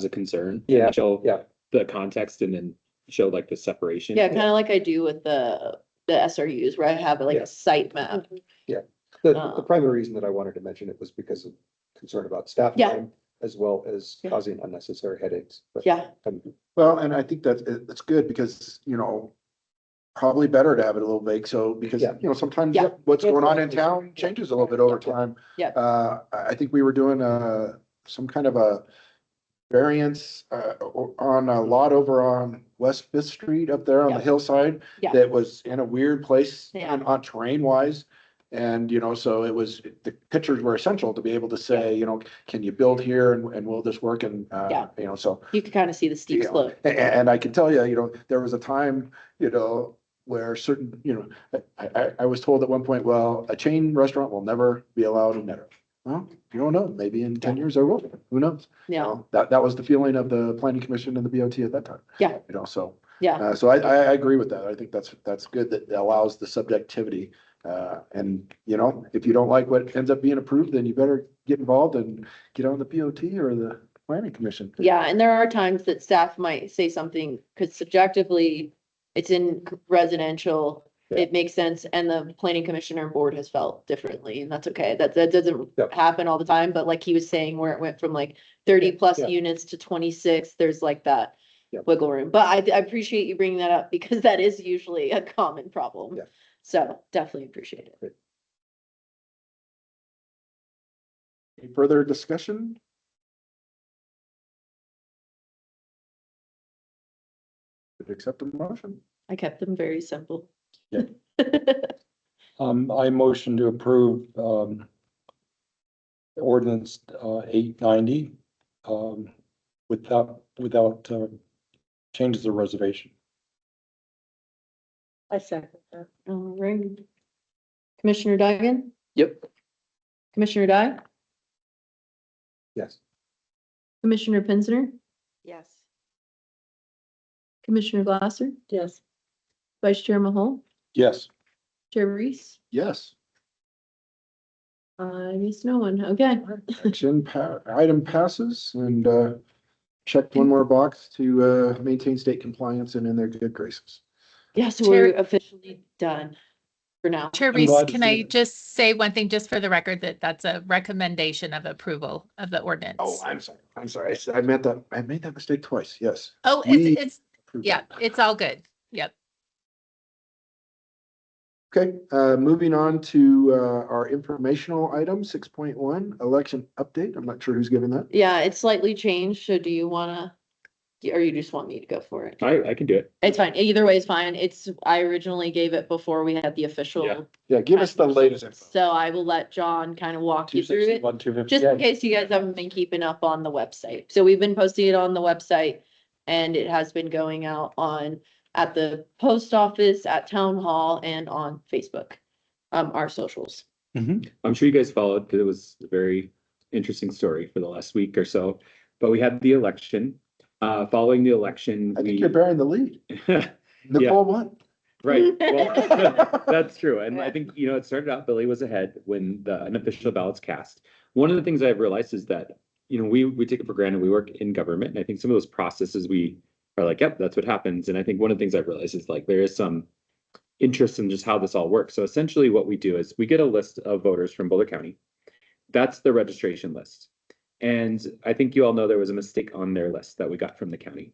a concern. Yeah, And show yeah. the context and then show like the separation. Yeah, kind of like I do with the SRUs where I have like Yeah. a site map. The primary reason that I wanted to mention it was because of concern about staff Yeah. time as well as Yeah. causing unnecessary headaches. But, Yeah. Well, and I think it's good because, probably better to have it a little vague. So, because, Yeah. sometimes Yeah. what's going on in Exactly. town changes a little bit over time. Yeah. I think we were doing some kind of a variance on a lot over on West Fifth Street up there on the Yeah. hillside. Yeah. That was in a weird place Yeah. on terrain wise. And, so it was, the pictures were essential to be able to say, can you build here and will this work? And, Yeah. so. You can kind of see the steep slope. And I can tell you, there was a time, where certain, I was told at one point, well, a chain restaurant will never be allowed in Meadow. Well, you don't know, maybe in 10 years there will, who knows? Yeah, That was the feeling of the planning commission and the BOT at that time. Yeah. So, yeah, so I agree with that. I think that's good that it allows the subjectivity. And, if you don't like what ends up being approved, then you better get involved and get on the BOT or the planning commission. yeah. And there are times that staff might say something, because subjectively, it's in residential, it makes sense, and the planning commissioner and board has felt differently, and that's okay. That doesn't Yep. happen all the time, but like he was saying, where it went from like 30 plus Yeah. units to 26, there's like that Yep. wiggle room. But I appreciate you bringing that up, because that is usually a common problem. Yeah. So definitely appreciate it. Any further discussion? Accept the motion. I kept them very simple. Yeah. I motion to approve, ordinance, 890, without changes of reservation. I second that. All right. Commissioner Duggan, Yep. Commissioner Dye, Yes. Commissioner Pinsner, Yes. Commissioner Glasser, Yes. Vice Chair Mahol, Yes. Chair Reese. Yes. I guess no one. Okay. Item passes and, checked one more box to, maintain state compliance and in their good graces. Yeah, so we're Chair- officially done for now. Chair I'm Reese, glad to can see I that. just say one thing just for the record, that that's a recommendation of approval of the ordinance? Oh, I'm sorry. I made that mistake twice. Yes. Oh, we- it's, yeah, it's all good. Yep. Okay, moving on to, our informational item, 6.1, election update. I'm not sure who's giving that. Yeah, it's slightly changed. So do you wanna, or you just want me to go for it? I can do it. It's fine. Either way is fine. I originally gave it before we had the official. Yeah. Yeah, give us the latest info. So I will let John kind of walk you through it. 261, 250. Just in case you guys haven't been keeping up on the website. So we've been posting it on the website, and it has been going out at the post office, at town hall, and on Facebook. Our socials. I'm sure you guys followed because it was a very interesting story for the last week or so. But we had the election. Following the election, I think you're bearing the lead. Yeah. Nicole won. Right, well, that's true, and I Yeah. think, it started out, Billy was ahead when the unofficial ballots cast. One of the things I've realized is that, we take it for granted, we work in government, and I think some of those processes we are like, yep, that's what happens, and I think one of the things I've realized is like, there is some interest in just how this all works. So essentially what we do is we get a list of voters from Boulder County. That's the registration list. And I think you all know there was a mistake on their list that we got from the county.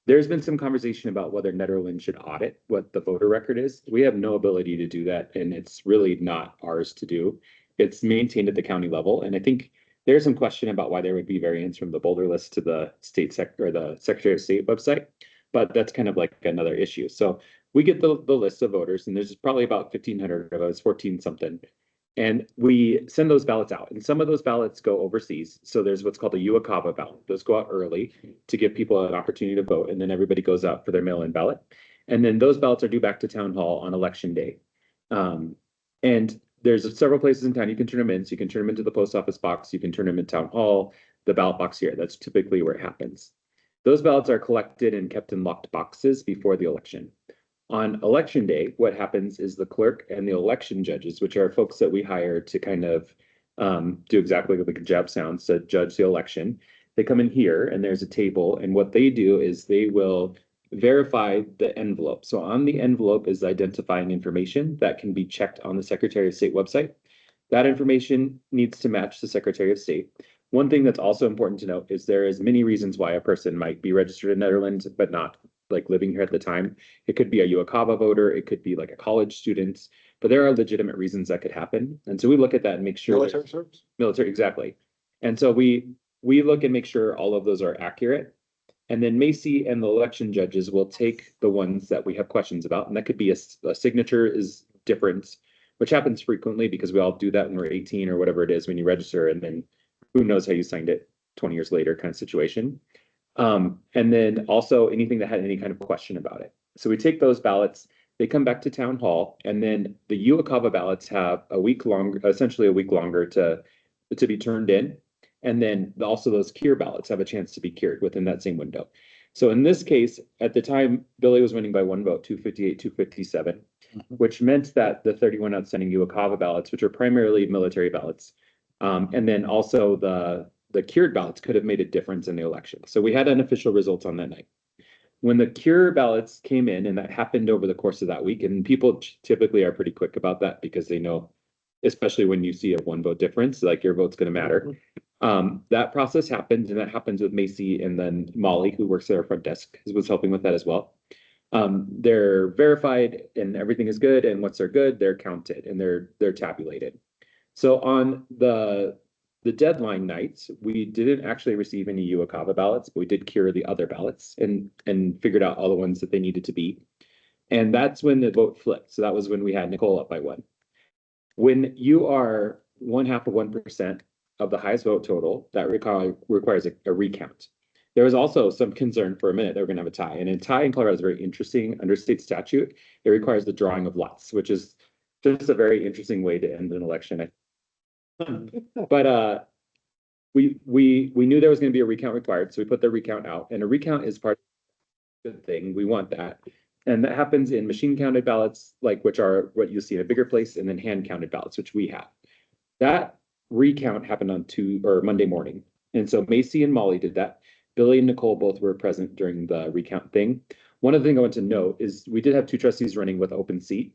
There's been some conversation about whether Nederland should audit what the voter record is. We have no ability to do that, and it's really not ours to do. It's maintained at the county level, and I think there's some question about why there would be variance from the Boulder list to the state or the Secretary of State website, but that's kind of like another issue. So we get the list of voters, and there's probably about 1,500 of us, 14 something. And we send those ballots out, and some of those ballots go overseas. So there's what's called a UACAVA ballot. Those go out early to give people an opportunity to vote, and then everybody goes out for their mail-in ballot. And then those ballots are due back to town hall on election day. And there's several places in town you can turn them in. So you can turn them into the post office box, you can turn them in town hall, the ballot box here. That's typically where it happens. Those ballots are collected and kept in locked boxes before the election. On election day, what happens is the clerk and the election judges, which are folks that we hire to kind of do exactly what the job sounds, to judge the election. They come in here and there's a table, and what they do is they will verify the envelope. So on the envelope is identifying information that can be checked on the Secretary of State website. That information needs to match the Secretary of State. One thing that's also important to note is there is many reasons why a person might be registered in Netherlands, but not like living here at the time. It could be a UOCAVA voter, it could be like a college student, but there are legitimate reasons that could happen. And so we look at that and make sure. Military service. Military, exactly. And so we look and make sure all of those are accurate. And then Macy and the election judges will take the ones that we have questions about, and that could be a signature is different, which happens frequently because we all do that when we're 18 or whatever it is when you register, and then who knows how you signed it 20 years later kind of situation. And then also anything that had any kind of question about it. So we take those ballots, they come back to town hall, and then the UOCAVA ballots have a week longer, essentially a week longer to be turned in. And then also those cure ballots have a chance to be cured within that same window. So in this case, at the time, Billy was winning by one vote, 258, 257, which meant that the 31 outstanding UOCAVA ballots, which are primarily military ballots, and then also the cured ballots could have made a difference in the election. So we had unofficial results on that night. When the cure ballots came in, and that happened over the course of that week, and people typically are pretty quick about that because they know, especially when you see a one vote difference, like your vote's going to matter. That process happened, and that happens with Macy, and then Molly, who works at our front desk, was helping with that as well. They're verified and everything is good, and once they're good, they're counted and they're tabulated. So on the deadline nights, we didn't actually receive any UOCAVA ballots, but we did cure the other ballots and figured out all the ones that they needed to be. And that's when the vote flipped. So that was when we had Nicole up by 1. When you are 0.5% of the highest vote total, that requires a recount. There was also some concern for a minute that we're going to have a tie. And a tie in Colorado is very interesting. Under state statute, it requires the drawing of lots, which is just a very interesting way to end an election. But we knew there was going to be a recount required, so we put the recount out. And a recount is part of the good thing. We want that. And that happens in machine counted ballots, like which are what you see in a bigger place, and then hand counted ballots, which we have. That recount happened on Monday morning. And so Macy and Molly did that. Billy and Nicole both were present during the recount thing. One other thing I want to note is we did have 2 trustees running with open seat.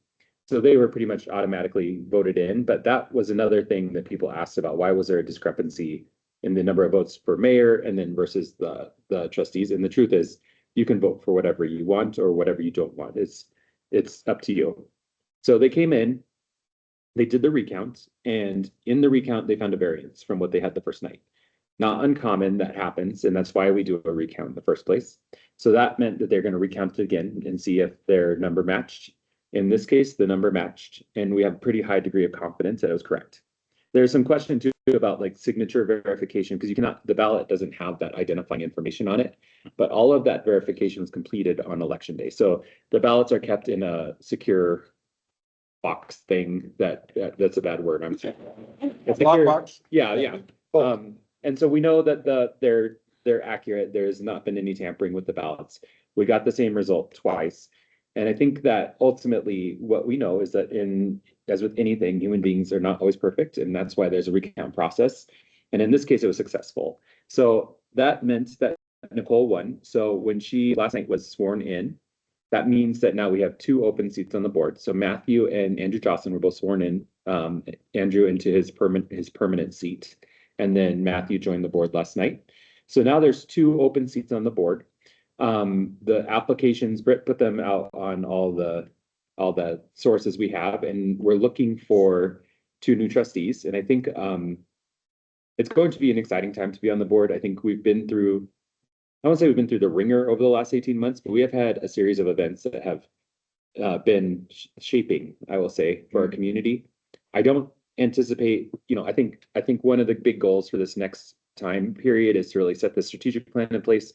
So they were pretty much automatically voted in, but that was another thing that people asked about. Why was there a discrepancy in the number of votes for mayor and then versus the trustees? And the truth is you can vote for whatever you want or whatever you don't want. It's up to you. So they came in, they did the recount, and in the recount, they found a variance from what they had the first night. Not uncommon, that happens, and that's why we do a recount in the first place. So that meant that they're going to recount it again and see if their number matched. In this case, the number matched, and we have a pretty high degree of confidence that it was correct. There's some question too about like signature verification, because the ballot doesn't have that identifying information on it, but all of that verification was completed on election day. So the ballots are kept in a secure box thing that's a bad word. I'm saying. It's Lockbox? Yeah. And so we know that they're accurate. There's not been any tampering with the ballots. We got the same result twice. And I think that ultimately what we know is that as with anything, human beings are not always perfect. And that's why there's a recount process. And in this case, it was successful. So that meant that Nicole won. So when she last night was sworn in, that means that now we have 2 open seats on the board. So Matthew and Andrew Johnson were both sworn in, Andrew into his permanent seat. And then Matthew joined the board last night. So now there's 2 open seats on the board. The applications, Britt put them out on all the sources we have, and we're looking for 2 new trustees. And I think it's going to be an exciting time to be on the board. I think we've been through, I won't say we've been through the ringer over the last 18 months, but we have had a series of events that have been shaping, I will say, for our community. I don't anticipate, I think one of the big goals for this next time period is to really set the strategic plan in place.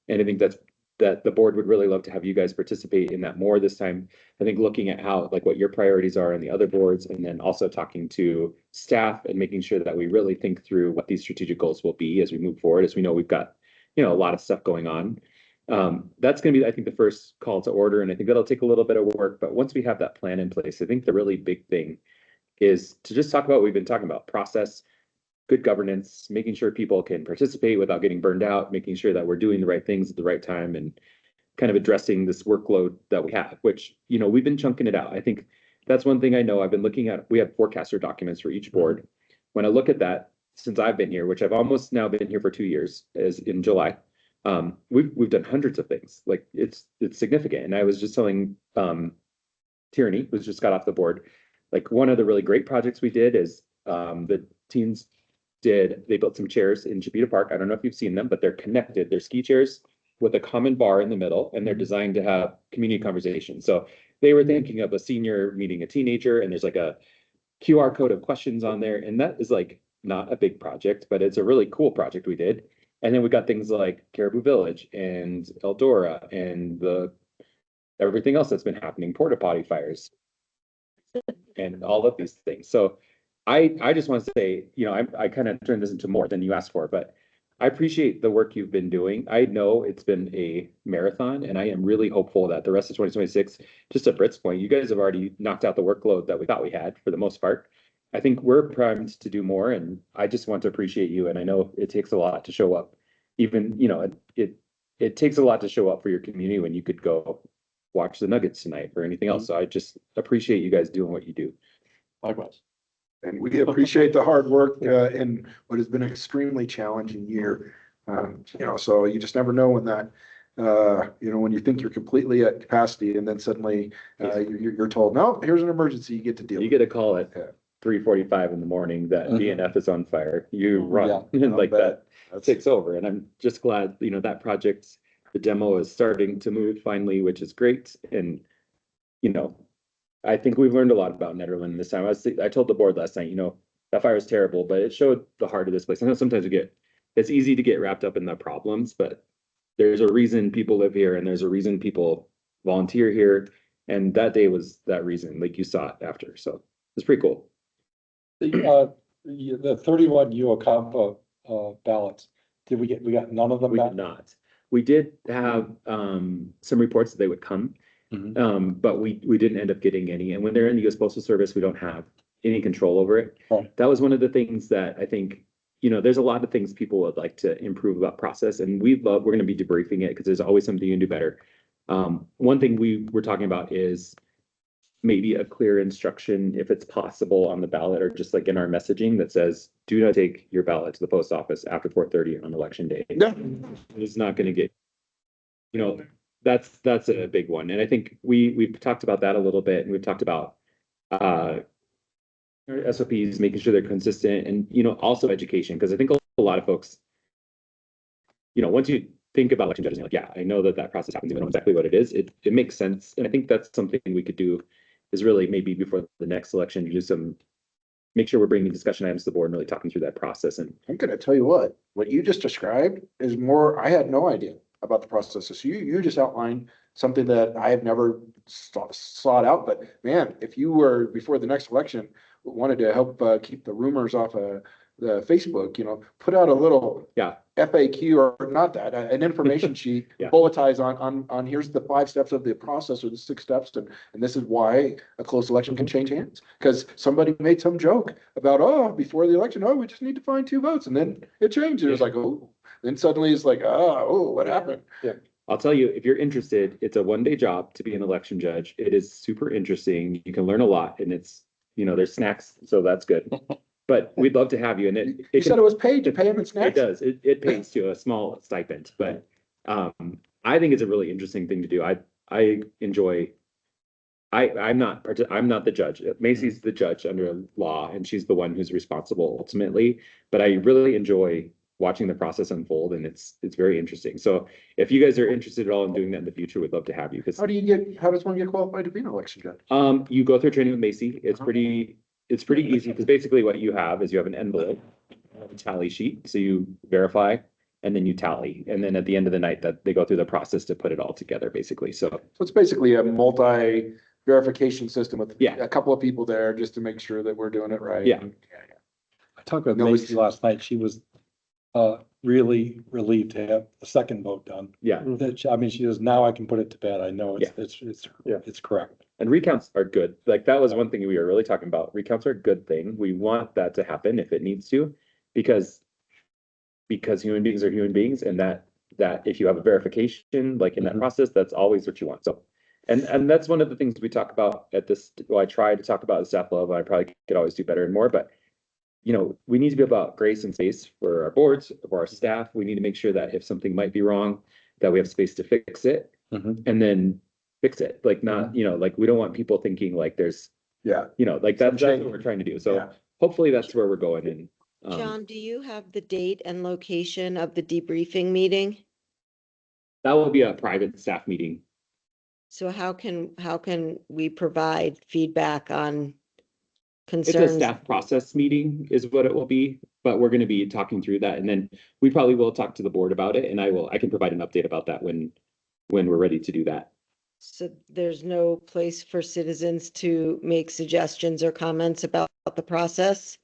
And I think that the board would really love to have you guys participate in that more this time. I think looking at how, like what your priorities are in the other boards, and then also talking to staff and making sure that we really think through what these strategic goals will be as we move forward, as we know we've got, a lot of stuff going on. That's going to be, I think, the first call to order. And I think that'll take a little bit of work, but once we have that plan in place, I think the really big thing is to just talk about what we've been talking about: process, good governance, making sure people can participate without getting burned out, making sure that we're doing the right things at the right time and kind of addressing this workload that we have, which, you know, we've been chunking it out. I think that's one thing I know. I've been looking at, we have forecaster documents for each board. When I look at that, since I've been here, which I've almost now been here for 2 years, as in July, we've done hundreds of things. Like it's significant. And I was just telling Tierney, who's just got off the board, like one of the really great projects we did is the teens they built some chairs in Chipeta Park. I don't know if you've seen them, but they're connected. They're ski chairs with a common bar in the middle, and they're designed to have community conversation. So they were thinking of a senior meeting a teenager, and there's like a QR code of questions on there. And that is like not a big project, but it's a really cool project we did. And then we got things like Caribou Village and Eldora and everything else that's been happening, porta potty fires and all of these things. So I just want to say, you know, I kind of turned this into more than you asked for, but I appreciate the work you've been doing. I know it's been a marathon, and I am really hopeful that the rest of 2026, just at Britt's point, you guys have already knocked out the workload that we thought we had for the most part. I think we're primed to do more, and I just want to appreciate you. And I know it takes a lot to show up. Even, you know, it takes a lot to show up for your community when you could go watch the Nuggets tonight or anything else. So I just appreciate you guys doing what you do. Likewise. And we appreciate the hard work in what has been an extremely challenging year. You know, so you just never know when that, you know, when you think you're completely at capacity and then suddenly you're told, no, here's an emergency you get to deal You with. get a call at 3:45 in the morning that BNF is on fire. You run Yeah, like I'll that bet. takes over. And I'm just glad, you know, that project, the demo is starting to move finally, which is great. And, you know, I think we've learned a lot about Nederland this time. I told the board last night, you know, that fire was terrible, but it showed the heart of this place. I know sometimes it's easy to get wrapped up in the problems, but there's a reason people live here and there's a reason people volunteer here. And that day was that reason, like you saw it after. So it's pretty cool. The 31 UOCAMPA ballots, we got none of them We back? did not. We did have some reports that they would come. But we didn't end up getting any. And when they're in the US Postal Service, we don't have any control over it. Right. That was one of the things that I think, you know, there's a lot of things people would like to improve about process, and we're going to be debriefing it because there's always something you can do better. One thing we were talking about is maybe a clear instruction, if it's possible, on the ballot or just like in our messaging that says, do not take your ballot to the post office after 4:30 on election day. Yeah. It's not going to get, you know, that's a big one. And I think we've talked about that a little bit, and we've talked about SOPs, making sure they're consistent, and, you know, also education, because I think a lot of folks, you know, once you think about election judges, you're like, yeah, I know that process happens, even know exactly what it is. It makes sense. And I think that's something we could do, is really maybe before the next election, make sure we're bringing discussion items to the board and really talking through that process. And I'm gonna tell you what you just described is more, I had no idea about the process. So you just outlined something that I have never sought out, but man, if you were before the next election, wanted to help keep the rumors off of the Facebook, you know, put out a little FAQ, or not that, an information sheet, bulletize on here's the 5 steps of the process, or the 6 steps, and this is why a close election can change hands. Because somebody made some joke about, before the election, we just need to find 2 votes, and then it changed. It was like, then suddenly it's like, what happened? Yeah. I'll tell you, if you're interested, it's a 1-day job to be an election judge. It is super interesting. You can learn a lot, and it's, you know, there's snacks, so that's good. But we'd love to have you. And you said it was paid to pay him in snacks? It does. It pays to a small stipend, but I think it's a really interesting thing to do. I enjoy. I'm not the judge. Macy's the judge under law, and she's the one who's responsible ultimately. But I really enjoy watching the process unfold, and it's very interesting. So if you guys are interested at all in doing that in the future, we'd love to have you. Because how does one get qualified to be an election judge? You go through training with Macy. It's pretty easy, because basically what you have is you have an envelope, a tally sheet, so you verify and then you tally, and then at the end of the night that they go through the process to put it all together, basically. So it's basically a multi verification system with a couple of people there just to make sure that we're doing it right. Yeah. I talked with Macy last night. She was really relieved to have the second vote done. Yeah. I mean, she says, now I can put it to bed. I know it's correct. And recounts are good. Like that was one thing we were really talking about. Recounts are a good thing. We want that to happen if it needs to. because human beings are human beings, and that if you have a verification, like in that Mhm. process, that's always what you want. So, and that's one of the things we talk about at this, well, I try to talk about at the staff level. I probably could always do better and more, but we need to be about grace and space for our boards, for our staff. We need to make sure that if something might be wrong, that we have space to fix it Mhm. and then fix it. Like not, like we don't want people thinking like there's, Yeah, like that's what we're trying to do. So yeah. hopefully that's where we're going in. John, do you have the date and location of the debriefing meeting? That will be a private staff meeting. So how can we provide feedback on It's a concerns? staff process meeting is what it will be, but we're gonna be talking through that, and then we probably will talk to the board about it, and I can provide an update about that when we're ready to do that. So there's no place for citizens to make suggestions or comments about the process?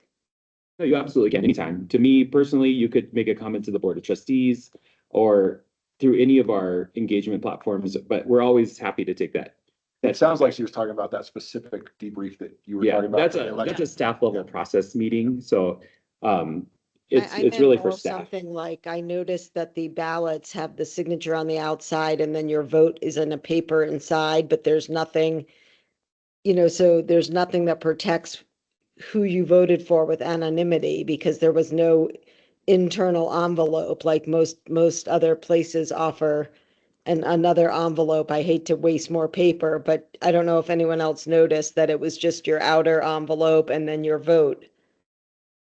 No, you absolutely can, anytime. To me personally, you could make a comment to the Board of Trustees or through any of our engagement platforms, but we're always happy to take that. It sounds like she was talking about that specific debrief that you were Yeah, talking about. that's for the a election. staff level process meeting, so it's I meant really for more staff. something like, I noticed that the ballots have the signature on the outside and then your vote is in a paper inside, but there's nothing, so there's nothing that protects who you voted for with anonymity because there was no internal envelope like most other places offer another envelope. I hate to waste more paper, but I don't know if anyone else noticed that it was just your outer envelope and then your vote.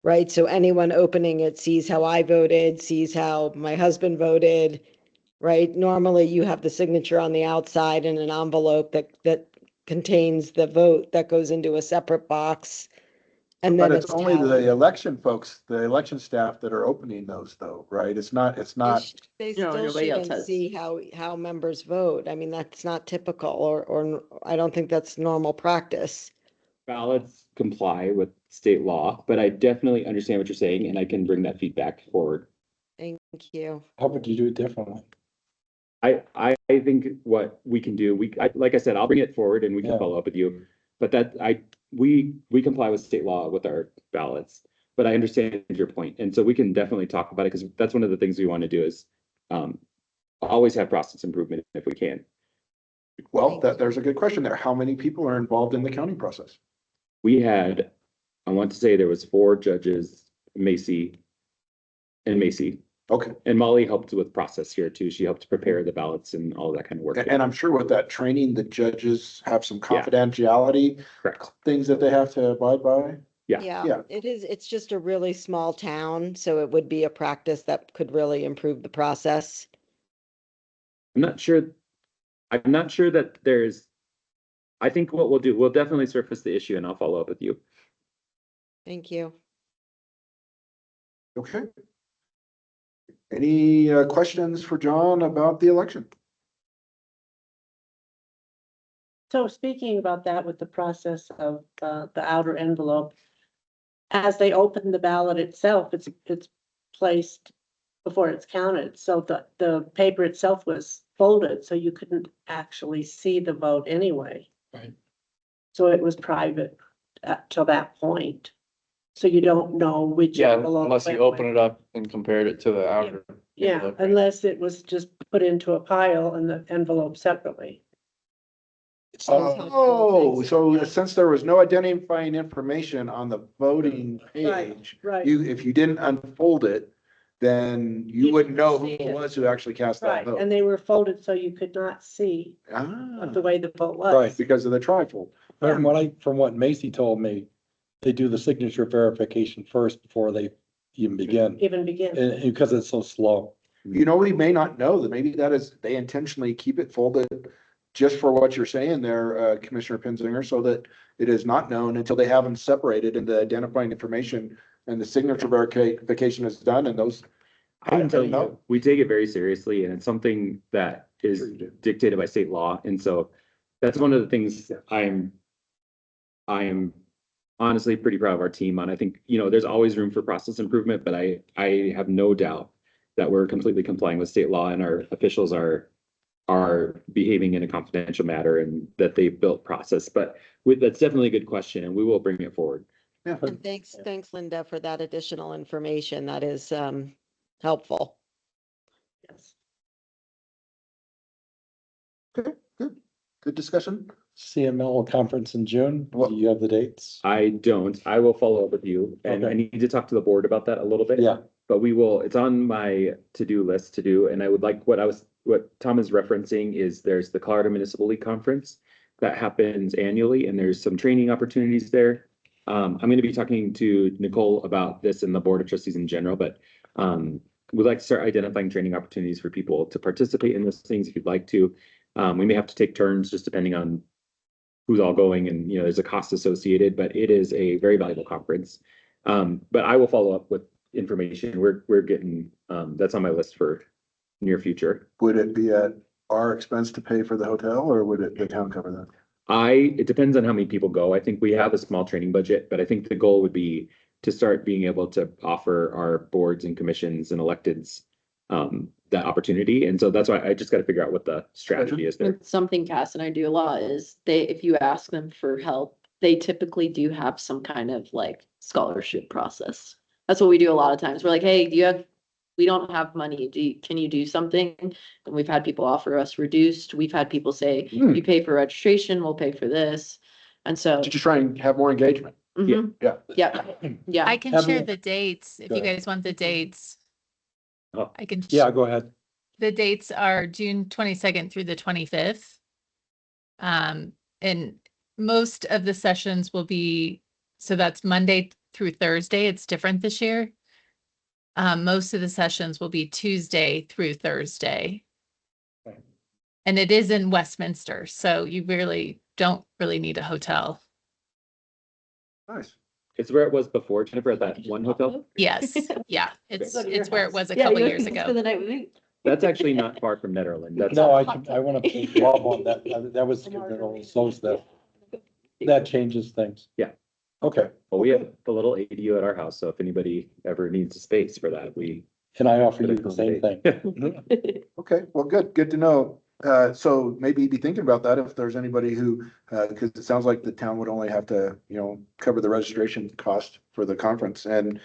Right? So anyone opening it sees how I voted, sees how my husband voted, right? Normally you have the signature on the outside in an envelope that contains the vote that goes into a separate box. And But then it's only the tallied. election folks, the election staff that are opening those though, right? It's not, They No, still nobody else shouldn't has. see how members vote. I mean, that's not typical or I don't think that's normal practice. Ballots comply with state law, but I definitely understand what you're saying, and I can bring that feedback forward. Thank you. How would you do it differently? I think what we can do, like I said, I'll bring it forward and we can Yeah. follow up with you. But we comply with state law with our ballots, but I understand your point, and so we can definitely talk about it, because that's one of the things we want to do is always have process improvement if we can. well, there's a good question there. How many people are involved in the counting process? We had, I want to say there was 4 judges, Macy. Okay, And Molly helped with process here too. She helped prepare the ballots and all that kind of work. and I'm sure with that training, the judges have some Yeah. confidentiality Correct. things that they have to abide by. Yeah. Yeah. It's just a really small town, so it would be a practice that could really improve the process. I'm not sure that I think what we'll do, we'll definitely surface the issue and I'll follow up with you. Thank you. Okay. Any questions for John about the election? So speaking about that with the process of the outer envelope, as they open the ballot itself, it's placed before it's counted. So the paper itself was folded, so you couldn't actually see the vote anyway. Right. So it was private till that point. So you don't know which. Yeah, envelope unless you went open where. it up and compared it to the outer. Yeah, envelope. unless it was just put into a pile and the envelope separately. Sounds helpful, Oh, thanks. so since there was no identifying information on the voting page, Right. if you didn't unfold it, then you You wouldn't know who didn't see it it. was who actually cast that Right, vote. and they were folded so you could not see Ah, the way the vote was. Right. because of the trifold. From what Macy told me, they do the signature verification first before they even begin, Even begin. and because it's so slow. You know, we may not know that maybe that is, they intentionally keep it folded just for what you're saying there, Commissioner Pinzinger, so that it is not known until they have them separated and the identifying information and the signature verification is done and those. I can tell don't know. you, we take it very seriously, and it's something that is Sure you do. dictated by state law. And so that's one of the things I am honestly pretty proud of our team on. I think, there's always room for process improvement, but I have no doubt that we're completely complying with state law and our officials are behaving in a confidential matter and that they've built process. But that's definitely a good question and we will bring it forward. Yeah. And thanks Linda for that additional information. That is helpful. Yes. Okay, good. Good discussion. CML conference in June. Do you have the dates? I don't. I will follow up with you and I Okay. need to talk to the board about that a little bit. Yeah, But it's on my to-do list to do, and I would like what Tom is referencing is there's the Colorado Municipal League Conference that happens annually, and there's some training opportunities there. I'm gonna be talking to Nicole about this and the Board of Trustees in general, but we'd like to start identifying training opportunities for people to participate in those things if you'd like to. We may have to take turns just depending on who's all going, and there's a cost associated, but it is a very valuable conference. But I will follow up with information. We're getting, that's on my list for near future. Would it be at our expense to pay for the hotel, or would the town cover that? It depends on how many people go. I think we have a small training budget, but I think the goal would be to start being able to offer our boards and commissions and electeds that opportunity. And so that's why I just got to figure out what the strategy is there. And something Cass and I do a lot is if you ask them for help, they typically do have some kind of like scholarship process. That's what we do a lot of times. We're like, hey, we don't have money. Can you do something? And we've had people offer us reduced. We've had people say, you pay for registration, we'll pay for this. And so. To just try and have more engagement. Mhm. Yeah. Yeah. I can Have share you- the dates if Go you ahead. guys want the dates. Oh. I can. yeah, go ahead. The dates are June 22nd through the 25th. And most of the sessions will be, so that's Monday through Thursday. It's different this year. Most of the sessions will be Tuesday through Thursday. Okay. And it is in Westminster, so you really don't really need a hotel. Nice. It's where it was before, Jennifer, at that one hotel. Yes, yeah, it's Go to your where it house. was a Yeah, couple you years can ago. spend the night with me. That's actually not far from Netherland. That's No, I want to love on that. That was so stuff. That changes things. Yeah. Okay, well, we have the little ADU at our house, so if anybody ever needs a space for that, we. and I offer you the same thing. Okay, well, good to know. So maybe be thinking about that if there's anybody who, because it sounds like the town would only have to, cover the registration cost for the conference. And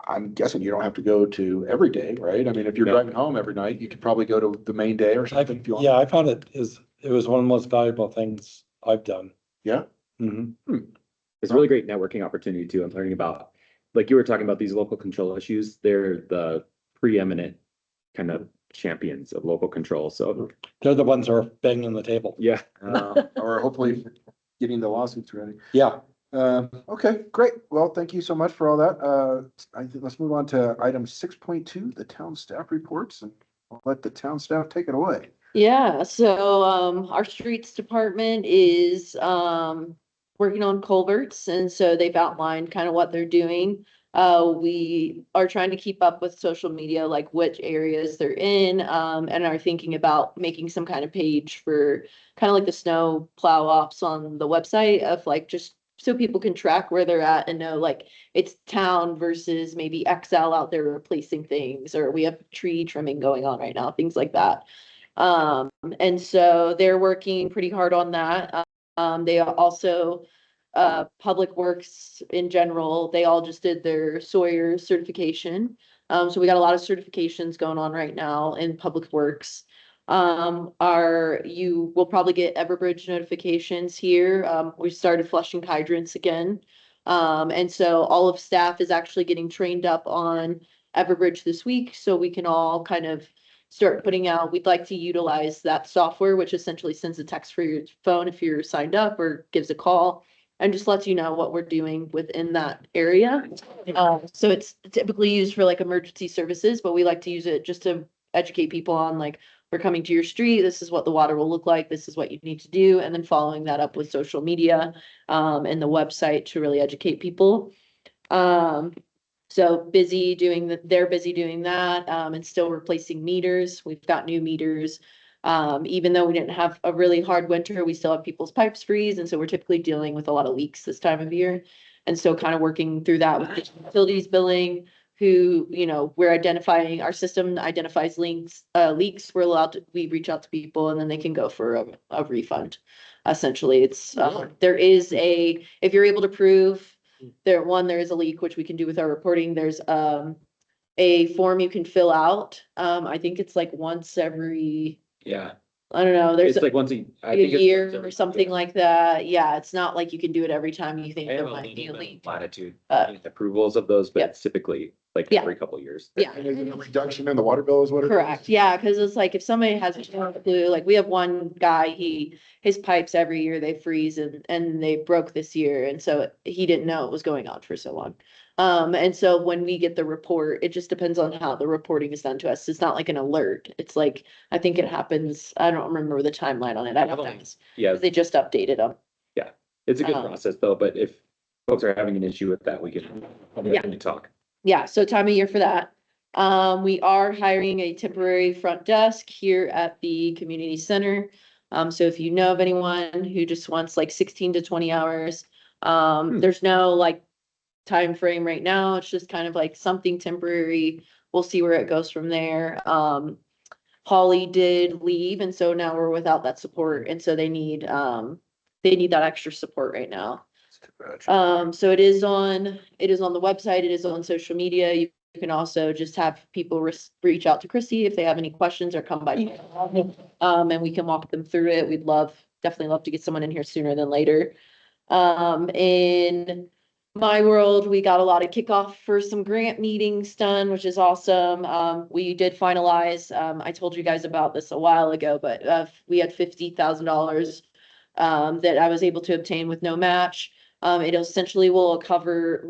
I'm guessing you don't have to go to every day, right? I mean, if you're No. driving home every night, you could probably go to the main day or something if you want. Yeah, I found it was one of the most valuable things I've done. Yeah? Mhm. It's a really great networking opportunity too. I'm learning about, like you were talking about these local control issues. They're the preeminent kind of champions of local control. So They're the ones who are banging on the table. yeah, Or hopefully getting the lawsuits ready. Yeah, Okay, great. Well, thank you so much for all that. I think let's move on to item 6.2, the town staff reports, and I'll let the town staff take it away. Yeah, so our streets department is working on culverts, and so they've outlined kind of what they're doing. We are trying to keep up with social media, like which areas they're in, and are thinking about making some kind of page for kind of like the snow plow ops on the website of like just so people can track where they're at and know like it's town versus maybe XL out there replacing things, or we have tree trimming going on right now, things like that. And so they're working pretty hard on that. They are also, Public Works in general, they all just did their Sawyer certification. So we got a lot of certifications going on right now in Public Works. You will probably get Everbridge notifications here. We started flushing hydrants again. And so all of staff is actually getting trained up on Everbridge this week, so we can all kind of start putting out, we'd like to utilize that software, which essentially sends a text for your phone if you're signed up, or gives a call and just lets you know what we're doing within that area. So it's typically used for like emergency services, but we like to use it just to educate people on like, we're coming to your street, this is what the water will look like, this is what you need to do, and then following that up with social media and the website to really educate people. So they're busy doing that, and still replacing meters. We've got new meters. Even though we didn't have a really hard winter, we still have people's pipes freeze, and so we're typically dealing with a lot of leaks this time of year. And so kind of working through that with the utilities billing, who, we're identifying, our system identifies leaks, we reach out to people and then they can go for a refund. Essentially, it's, if you're able to prove there is a leak, which we can do with our reporting. There's, a form you can fill out. I think it's like once every, Yeah, I don't know, there's it's like once a it's year once or every- something yeah. like that. Yeah, it's not like you can do it every time you think I there have a might be a little bit leak. of latitude Uh, in approvals of those, but Yep. it's typically like Yeah. every couple of years. Yeah. And is it a reduction in the water bill is what it is? Correct, yeah, cause it's like if somebody has no clue, like we have one guy, his pipes every year they freeze and they broke this year, and so he didn't know it was going on for so long. And so when we get the report, it just depends on how the reporting is done to us. It's not like an alert. It's like, I think it happens, I don't remember the timeline on it. I have to ask, Yeah, 'cause they just updated them. it's a good Um, process though, but if folks are having an issue with that, we can definitely talk. Yeah, so time of year for that. We are hiring a temporary front desk here at the community center. So if you know of anyone who just wants like 16 to 20 hours, there's no like time frame right now. It's just kind of like something temporary. We'll see where it goes from there. Holly did leave, and so now we're without that support, and so they need that extra support right now. So it is on the website, it is on social media. You can also just have people reach out to Chrissy if they have any questions or come by. And we can walk them through it. Definitely love to get someone in here sooner than later. In my world, we got a lot of kickoff for some grant meetings done, which is awesome. We did finalize, I told you guys about this a while ago, but, we had $50,000 that I was able to obtain with no match. It essentially will cover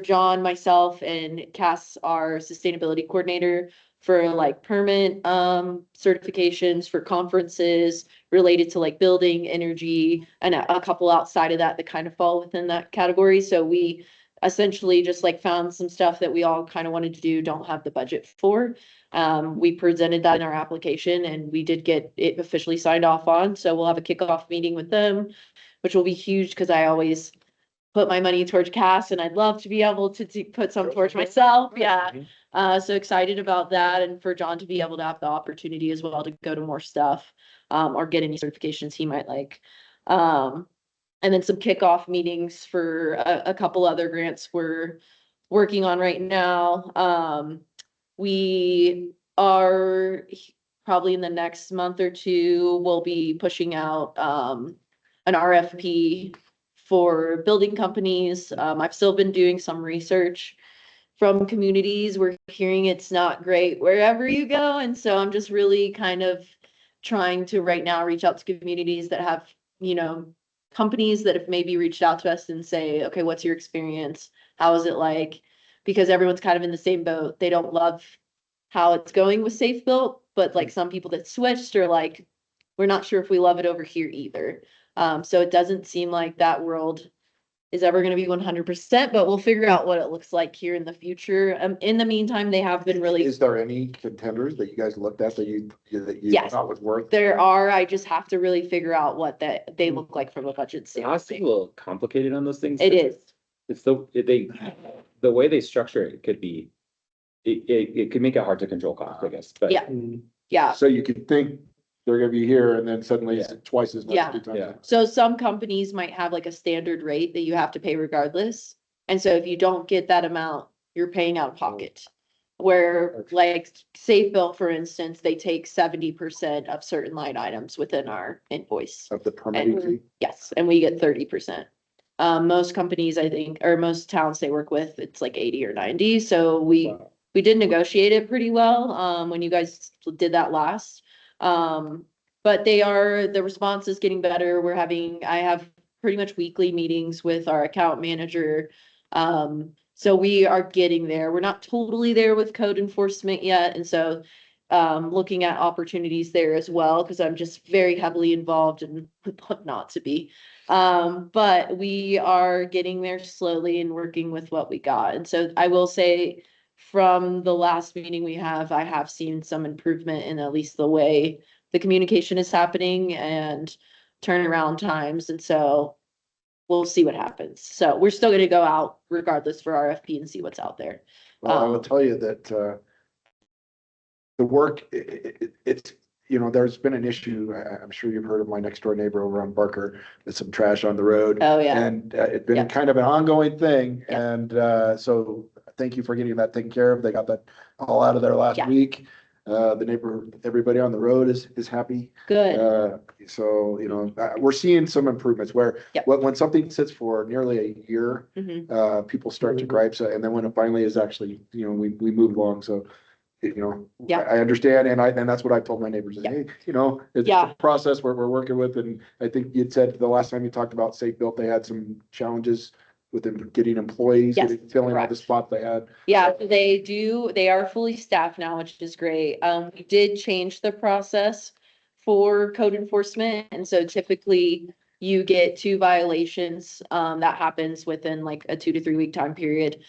John, myself, and Cass, our sustainability coordinator, for like permit certifications for conferences related to like building, energy, and a couple outside of that that kind of fall within that category. So we essentially just like found some stuff that we all kind of wanted to do, don't have the budget for. We presented that in our application and we did get it officially signed off on. So we'll have a kickoff meeting with them, which will be huge because I always put my money towards Cass and I'd love to be able to put some towards myself. Yeah. So excited about that and for John to be able to have the opportunity as well to go to more stuff, or get any certifications he might like. And then some kickoff meetings for a couple other grants we're working on right now. We are probably in the next month or two, we'll be pushing out, an RFP for building companies. I've still been doing some research from communities. We're hearing it's not great wherever you go. And so I'm just really kind of trying to right now reach out to communities that have, companies that have maybe reached out to us and say, okay, what's your experience? How is it like? Because everyone's kind of in the same boat. They don't love how it's going with Safe Built, but like some people that switched are like, we're not sure if we love it over here either. So it doesn't seem like that world is ever gonna be 100%, but we'll figure out what it looks like here in the future. In the meantime, they have been really, Is there any contenders that you guys looked at that you Yes. thought was worth? there are, I just have to really figure out what they look like from a budget It's honestly a standpoint. little complicated on those things. It is, It's the way they structure it could be, it could make it hard to control costs, I guess, but. Yeah. yeah. So you could think they're gonna be here and then suddenly it's Yeah. twice as much. Yeah. 3 times Yeah. as much. So some companies might have like a standard rate that you have to pay regardless. And so if you don't get that amount, you're paying out of pocket. Where like Safe Built, for instance, they take 70% of certain line items within our invoice. Of the permitting fee. Yes, and we get 30%. Most companies, I think, or most towns they work with, it's like 80 or 90. So we did negotiate it pretty well, when you guys did that last. But the response is getting better. I have pretty much weekly meetings with our account manager. So we are getting there. We're not totally there with code enforcement yet. And so, looking at opportunities there as well, because I'm just very heavily involved and not to be. But we are getting there slowly and working with what we got. And so I will say from the last meeting I have seen some improvement in at least the way the communication is happening and turnaround times. And so we'll see what happens. So we're still gonna go out regardless for RFP and see what's out there. Well, I will tell you that, the work, it's, you know, there's been an issue, I'm sure you've heard of my next door neighbor over on Barker, with some trash on the road. Oh, yeah. And it's been Yeah. kind of an ongoing thing, Yeah. and so thank you for getting that taken care of. They got that all out of there last Yeah. week. The neighbor, everybody on the road is happy. Good. So, you know, we're seeing some improvements where Yep. when something sits for nearly a year, Mhm. people start to gripe, so, and then when it finally is actually, you know, we move along, so. You know, Yeah. I understand, and that's what I told my neighbors, Yeah. hey, you know, it's Yeah. a process we're working with, and I think you'd said the last time you talked about Safe Built, they had some challenges with them getting employees, Yes, filling all the correct. spots they had. Yeah, they are fully staffed now, which is great. We did change the process for code enforcement, and so typically you get 2 violations, that happens within like a 2 to 3 week time period.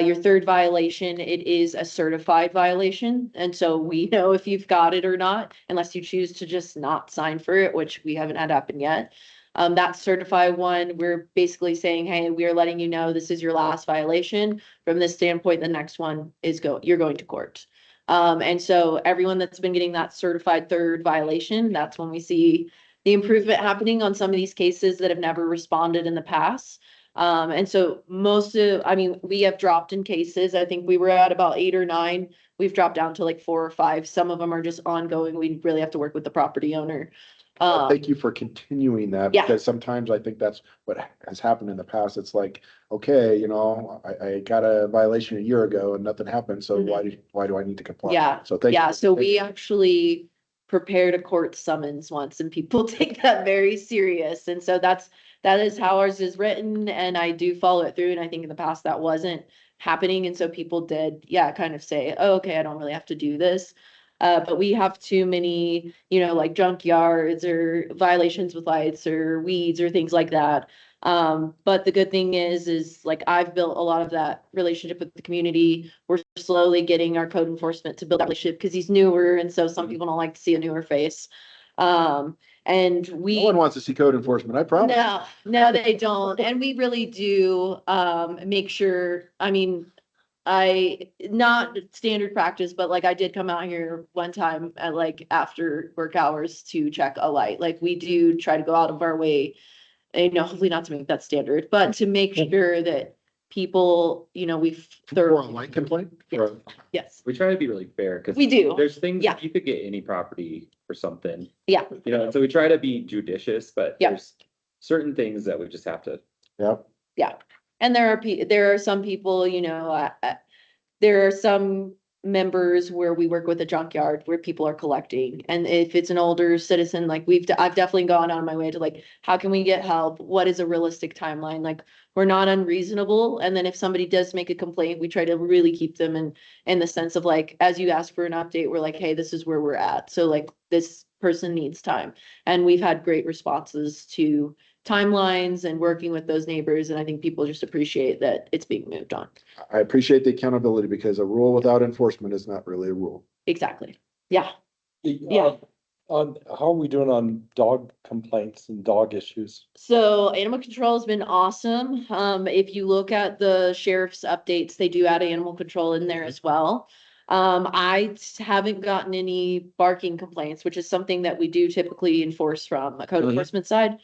Your third violation, it is a certified violation, and so we know if you've got it or not, unless you choose to just not sign for it, which we haven't had happen yet. That certified one, we're basically saying, hey, we are letting you know this is your last violation. From this standpoint, the next one is you're going to court. And so everyone that's been getting that certified third violation, that's when we see the improvement happening on some of these cases that have never responded in the past. And so we have dropped in cases. I think we were at about 8 or 9. We've dropped down to like 4 or 5. Some of them are just ongoing. We really have to work with the property owner. Thank you for continuing that, Yeah. because sometimes I think that's what has happened in the past. It's like, okay, you know, I got a violation a year ago and nothing happened, so why do I need to comply? Yeah, So thank you. yeah, so we actually prepared a court summons once and people take that very serious. And so that is how ours is written, and I do follow it through. And I think in the past that wasn't happening. And so people did, kind of say, oh, okay, I don't really have to do this. But we have too many, like junkyards or violations with lights or weeds or things like that. But the good thing is like I've built a lot of that relationship with the community. We're slowly getting our code enforcement to build that relationship because he's newer, and so some people don't like to see a newer face. And No we one wants to see code enforcement, I promise. no, they don't. And we really do make sure, not standard practice, but like I did come out here one time at like after work hours to check a light. Like we do try to go out of our way, and hopefully not to make that standard, but to make sure that people, we've For a thoroughly. light complaint? Yes. Yes, We try to be really fair because we do. there's things, Yeah. you could get any property for something, Yeah, so we try to be judicious, but Yeah. there's certain things that we just have to. Yeah. and there are some people, there are some members where we work with a junkyard where people are collecting. And if it's an older citizen, like I've definitely gone out of my way to like, how can we get help? What is a realistic timeline? Like, we're not unreasonable. And then if somebody does make a complaint, we try to really keep them in the sense of like, as you ask for an update, we're like, hey, this is where we're at. So like this person needs time. And we've had great responses to timelines and working with those neighbors. And I think people just appreciate that it's being moved on. I appreciate the accountability, because a rule without enforcement is not really a rule. Exactly. Yeah. Yeah. On, how are we doing on dog complaints and dog issues? So animal control has been awesome. If you look at the sheriff's updates, they do add animal control in there as well. I haven't gotten any barking complaints, which is something that we do typically enforce from a code Mhm. enforcement side.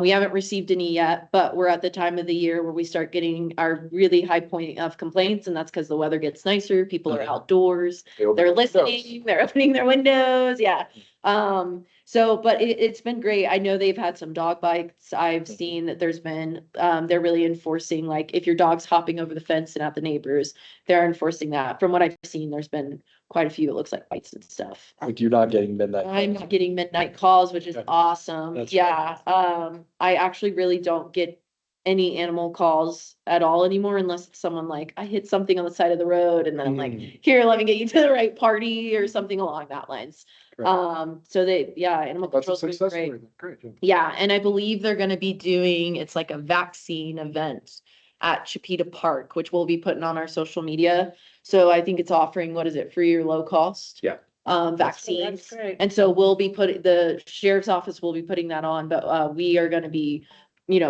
We haven't received any yet, but we're at the time of the year where we start getting our really high point of complaints, and that's because the weather gets nicer, people are outdoors, they're listening, they're opening their windows, yeah. But it's been great. I know they've had some dog bites. I've seen that there's been, they're really enforcing, like, if your dog's hopping over the fence and at the neighbors, they're enforcing that. From what I've seen, there's been quite a few, it looks like, bites and stuff. Like you're not getting midnight. I'm not getting midnight calls, which is Okay. awesome. That's Yeah, I actually really don't get any animal calls at all anymore unless it's someone like, I hit something on the side of the road and then I'm like, here, let me get you to the right party or something along that lines. Correct. Animal That's a control's been success great. story. Great. Yeah. Yeah, and I believe they're gonna be doing, it's like a vaccine event at Chipeta Park, which we'll be putting on our social media. So I think it's offering, what is it, free or low cost? Yeah. Vaccines. That's great. And so the sheriff's office will be putting that on, but we are gonna be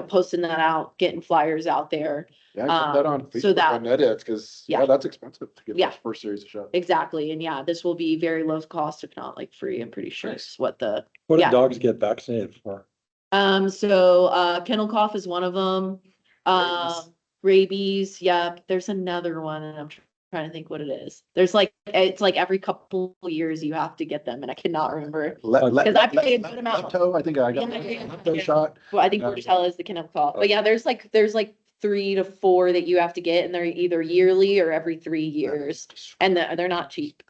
posting that out, getting flyers out there. Yeah, get that on So Facebook, that- on edits, cause Yeah. yeah, that's expensive to get Yeah. the first series of shots. Exactly. And yeah, this will be very low cost, if not like free, I'm pretty sure is what the, What do Yeah. dogs get vaccinated for? kennel cough is one of them. Rabies. Rabies, yeah, there's another one and I'm trying to think what it is. There's like, it's like every couple years you have to get them and I cannot remember. Because I pay a good amount. Lepto, I think I got Yeah. the lepto shot. Well, I think Bordetella is the kennel cough, but yeah, there's like 3 to 4 that you have to get and they're either yearly or every 3 years. And they're not cheap.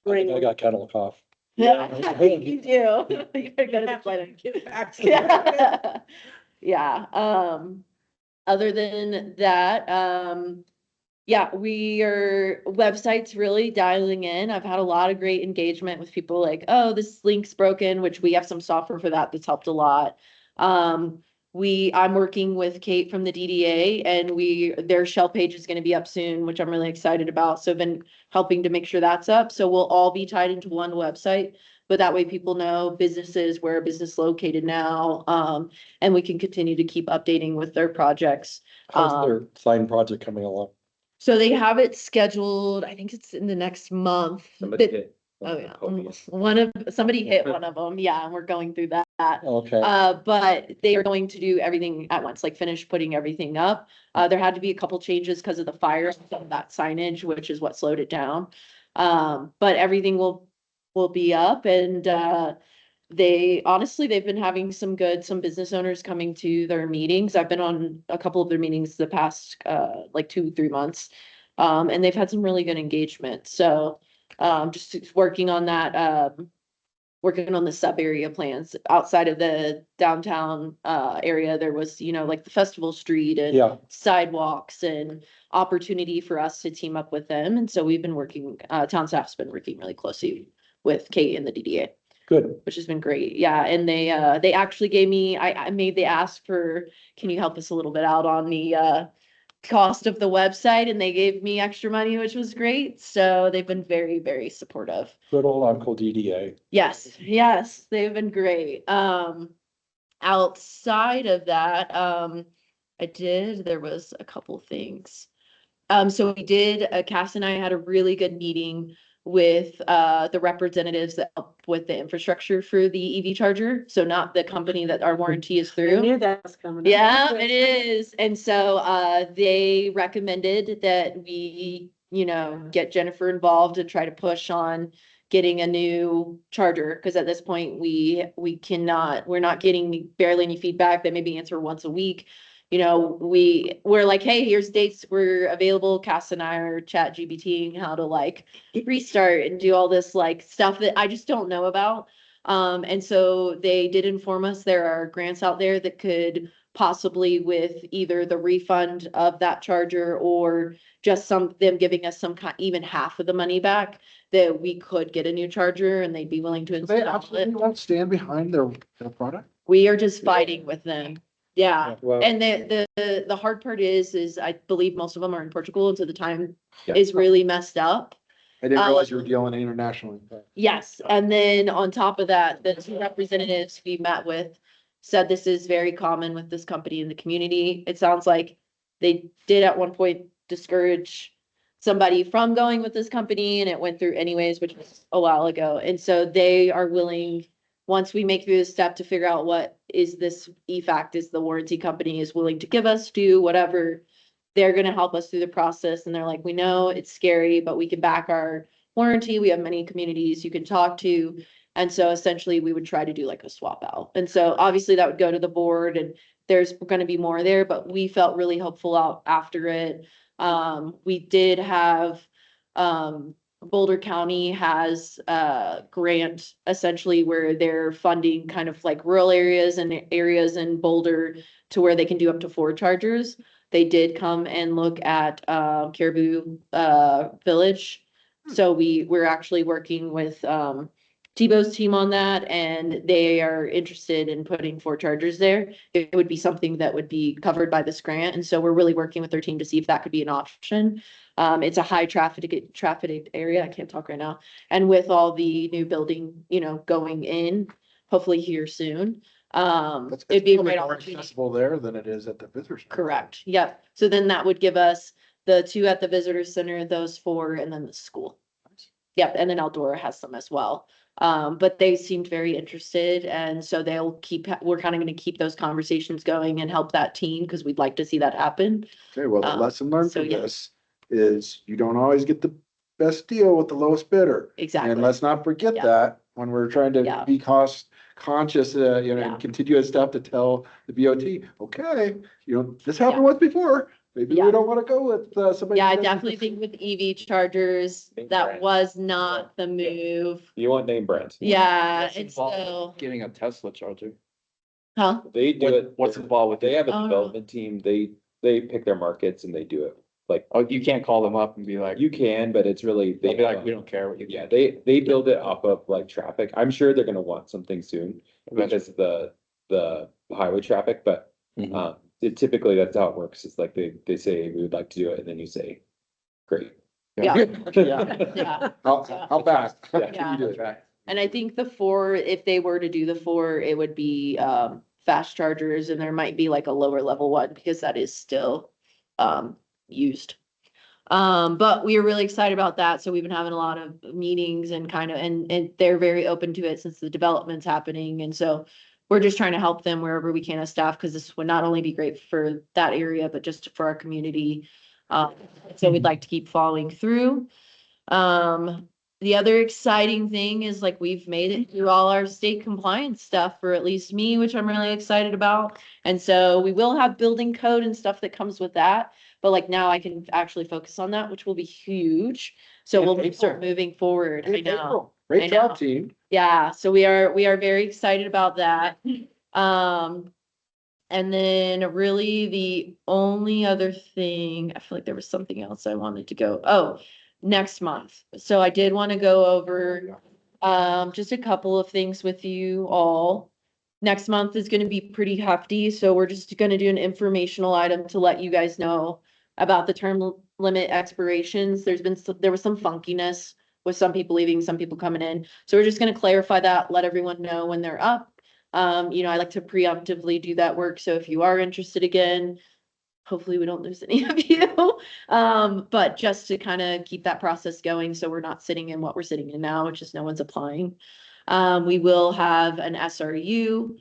I think I got kennel cough. Yeah, you do. You gotta go to the clinic. Get back to Yeah. Yeah, other than that, yeah, website's really dialing in. I've had a lot of great engagement with people like, oh, this link's broken, which we have some software for that's helped a lot. I'm working with Kate from the DDA and their shell page is gonna be up soon, which I'm really excited about. So I've been helping to make sure that's up. So we'll all be tied into one website. But that way people know businesses, where a business located now, and we can continue to keep updating with their projects. How's their sign project coming along? So they have it scheduled, I think it's in the next month. Somebody But- hit. Oh, yeah, Copy. somebody hit one of them, yeah, and we're going through that. Okay, But they are going to do everything at once, like finish putting everything up. There had to be a couple changes because of the fire, of that signage, which is what slowed it down. But everything will be up and, they've been having some business owners coming to their meetings. I've been on a couple of their meetings the past, like 2-3 months. And they've had some really good engagement. So, just working on that, working on the sub area plans outside of the downtown, area. There was, like the festival street and yeah, sidewalks and opportunity for us to team up with them. And so we've been working, town staff's been working really closely with Kate and the DDA, good. which has been great. Yeah. And they actually gave me, they asked for, can you help us a little bit out on the, cost of the website, and they gave me extra money, which was great. So they've been very, very supportive. Good old Uncle DDA. Yes, they've been great. Outside of that, there was a couple things. So Cass and I had a really good meeting with the representatives that help with the infrastructure for the EV charger. So not the company that our warranty is I through. knew that was coming. up. Yeah, it is. And so they recommended that we, get Jennifer involved and try to push on getting a new charger. Cause at this point we're not getting barely any feedback. They maybe answer once a week. We're like, hey, here's dates we're available. Cass and I are chat GBTing how to like restart and do all this like stuff that I just don't know about. And so they did inform us there are grants out there that could possibly with either the refund of that charger or just them giving us some kind, even half of the money back, that we could get a new charger and they'd be willing to They install absolutely it. won't stand behind their product. We are just fighting with them. Yeah. Well, And the hard part is I believe most of them are in Portugal, and so the time Yeah. is really messed up. I didn't realize you were dealing internationally. Yes, and then on top of that, the 2 representatives we met with said this is very common with this company in the community. It sounds like they did at one point discourage somebody from going with this company, and it went through anyways, which was a while ago. And so they are willing, once we make through the step to figure out what is this EFACT is the warranty company is willing to give us, do whatever, they're gonna help us through the process. And they're like, we know it's scary, but we can back our warranty. We have many communities you can talk to. And so essentially we would try to do like a swap out. And so obviously that would go to the board and there's gonna be more there, but we felt really hopeful out after it. We did have, Boulder County has a grant essentially where they're funding kind of like rural areas and areas in Boulder to where they can do up to 4 chargers. They did come and look at Caribou Village. So we're actually working with Tebow's team on that, and they are interested in putting 4 chargers there. It would be something that would be covered by this grant, and so we're really working with their team to see if that could be an option. It's a high traffic area. I can't talk right now. And with all the new building, going in, hopefully here soon. It's It'd be a probably great more opportunity. accessible there than it is at the visitors. Center. Correct. Yep. So then that would give us the 2 at the visitor center, those 4, and then the school. Yep. And then Eldora has some as well. But they seemed very interested. And so we're kind of going to keep those conversations going and help that team because we'd like to see that happen. Okay, well, the lesson learned so from yeah. this is you don't always get the best deal with the lowest bidder. Exactly. And let's not forget Yeah. that when we're trying to Yeah. be cost conscious, Yeah. and continue as staff to tell the BOT, okay, this happened Yeah. once before. Maybe Yeah. we don't want to go with somebody. Yeah, I who doesn't- definitely think with EV chargers, Think that brand. was not the move. You want name brand. Yeah, What's it's involved so, with Getting a Tesla charger. huh? They do it. What's involved with They it? have a Oh, no. development team. They pick their markets and they do it. Like, Oh, you can't call them up and be like, you can, but it's really, they'll they be like, we don't care what you Yeah, think. they build it off of like traffic. I'm sure they're gonna want something soon because of the highway traffic, but Mhm. typically that's how it works. It's like they say, we would like to do it, and then you say, great. Yeah. Yeah. Yeah. How fast? Yeah. Can you do it? And I think the 4, if they were to do the 4, it would be fast chargers and there might be like a lower level one because that is still used. But we are really excited about that. So we've been having a lot of meetings and and they're very open to it since the development's happening. And so we're just trying to help them wherever we can as staff, because this would not only be great for that area, but just for our community. So we'd like to keep following through. The other exciting thing is like we've made it through all our state compliance stuff, for at least me, which I'm really excited about. And so we will have building code and stuff that comes with that. But like now I can actually focus on that, which will be huge. So In we'll April. start moving forward. I Hey, know. April, I Great job, know. team. Yeah, so we are very excited about that. And then really the only other thing, I feel like there was something else I wanted to go, next month. So I did want to go over just a couple of things with you all. Next month is gonna be pretty hefty, so we're just gonna do an informational item to let you guys know about the term limit expirations. There was some funkiness with some people leaving, some people coming in. So we're just gonna clarify that, let everyone know when they're up. I like to preemptively do that work, so if you are interested again, hopefully we don't lose any of you. But just to kind of keep that process going, so we're not sitting in what we're sitting in now, which is no one's applying. We will have an SRU,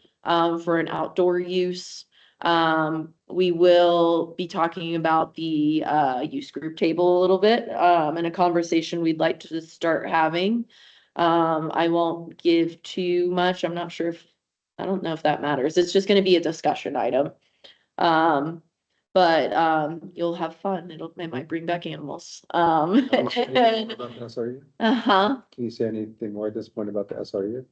for an outdoor use. We will be talking about the, use group table a little bit, and a conversation we'd like to start having. I won't give too much. I don't know if that matters. It's just gonna be a discussion item. But you'll have fun. It might bring back animals. About the SRU? Uh-huh. Can you say anything more at this point about the SRU?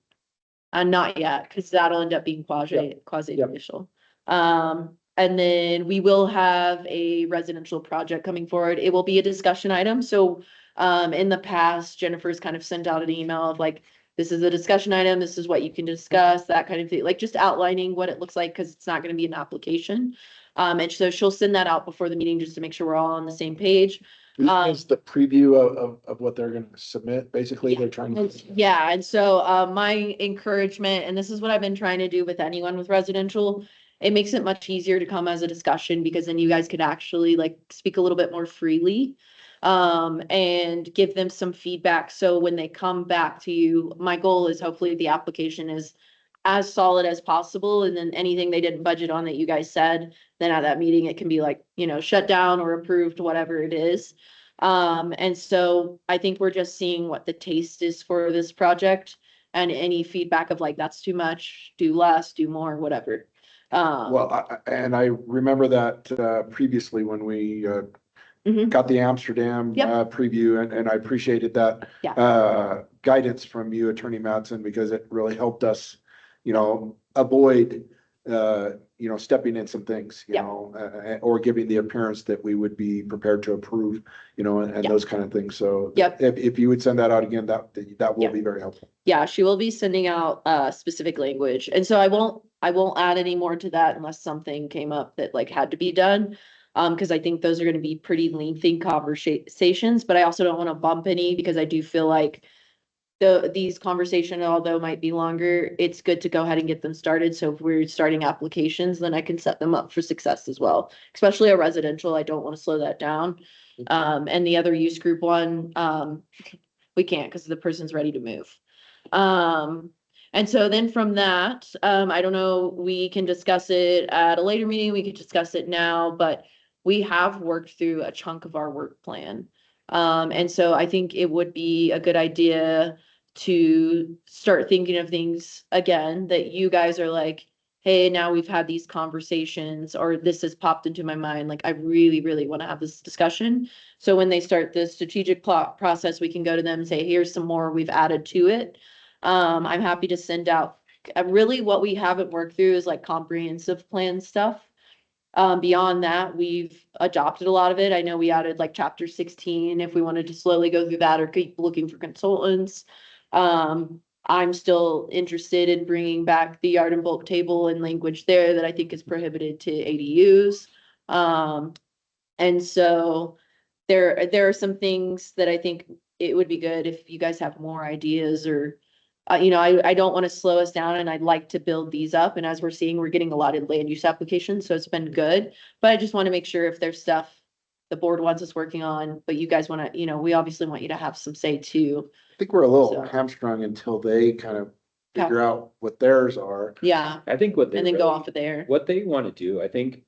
Not yet, because that'll end up being quasi Yep. judicial. And then we will have a residential project coming forward. It will be a discussion item. So in the past, Jennifer's kind of sent out an email of like, this is a discussion item, this is what you can discuss, that kind of thing, like just outlining what it looks like, because it's not gonna be an application. And so she'll send that out before the meeting just to make sure we're all on the same page. This is the preview of what they're gonna submit, basically, they're trying to. Yeah, and so my encouragement, and this is what I've been trying to do with anyone with residential, it makes it much easier to come as a discussion, because then you guys could actually like speak a little bit more freely. And give them some feedback. So when they come back to you, my goal is hopefully the application is as solid as possible. And then anything they didn't budget on that you guys said, then at that meeting, it can be like, shut down or approved, whatever it is. And so I think we're just seeing what the taste is for this project, and any feedback of like, that's too much, do less, do more, whatever. Well, I remember that previously when we Mhm. got the Amsterdam Yep. preview, and I appreciated that guidance from you, Attorney Mattson, because it really helped us, avoid stepping in some things, Yep. or giving the appearance that we would be prepared to approve, and Yep. those kind of things. So Yep. if you would send that out again, that will Yep. be very helpful. Yeah, she will be sending out specific language. And so I won't add any more to that unless something came up that like had to be done. Because I think those are gonna be pretty lengthy conversations, but I also don't want to bump any, because I do feel like these conversations, although might be longer, it's good to go ahead and get them started. So if we're starting applications, then I can set them up for success as well. Especially a residential, I don't want to slow that down. And the other use group one, we can't because the person's ready to move. And so then from that, I don't know, we can discuss it at a later meeting, we could discuss it now, but we have worked through a chunk of our work plan. And so I think it would be a good idea to start thinking of things again that you guys are like, hey, now we've had these conversations, or this has popped into my mind, like I really, really want to have this discussion. So when they start the strategic plot process, we can go to them and say, here's some more we've added to it. I'm happy to send out, really what we haven't worked through is like comprehensive plan stuff. Beyond that, we've adopted a lot of it. I know we added like chapter 16, if we wanted to slowly go through that or keep looking for consultants. I'm still interested in bringing back the yard and bulk table and language there that I think is prohibited to ADUs. And so there are some things that I think it would be good if you guys have more ideas or, you know, I don't want to slow us down and I'd like to build these up. And as we're seeing, we're getting a lot of land use applications, so it's been good. But I just want to make sure if there's stuff the board wants us working on, but you guys want to, you know, we obviously want you to have some say too. I think we're a little So- hamstrung until they kind of Yeah. figure out what theirs are. Yeah, I think what they and then go really- off of there. what they want to do, I think,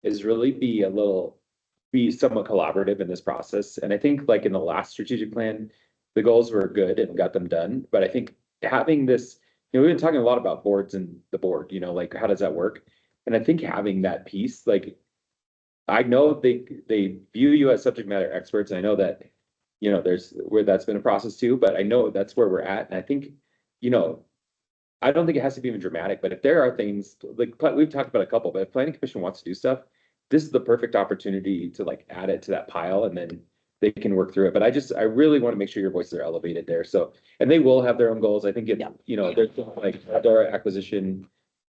is really be somewhat collaborative in this process. And I think like in the last strategic plan, the goals were good and got them done. But I think having this, you know, we've been talking a lot about boards and the board, you know, like how does that work? And I think having that piece, like, I know they view you as subject matter experts. And I know that, you know, there's where that's been a process too, but I know that's where we're at. And I think, you know, I don't think it has to be even dramatic, but if there are things like we've talked about a couple, but if planning commission wants to do stuff, this is the perfect opportunity to like add it to that pile and then they can work through it. But I really want to make sure your voices are elevated there. So, and they will have their own goals. I think it, Yeah. you know, there's like outdoor acquisition.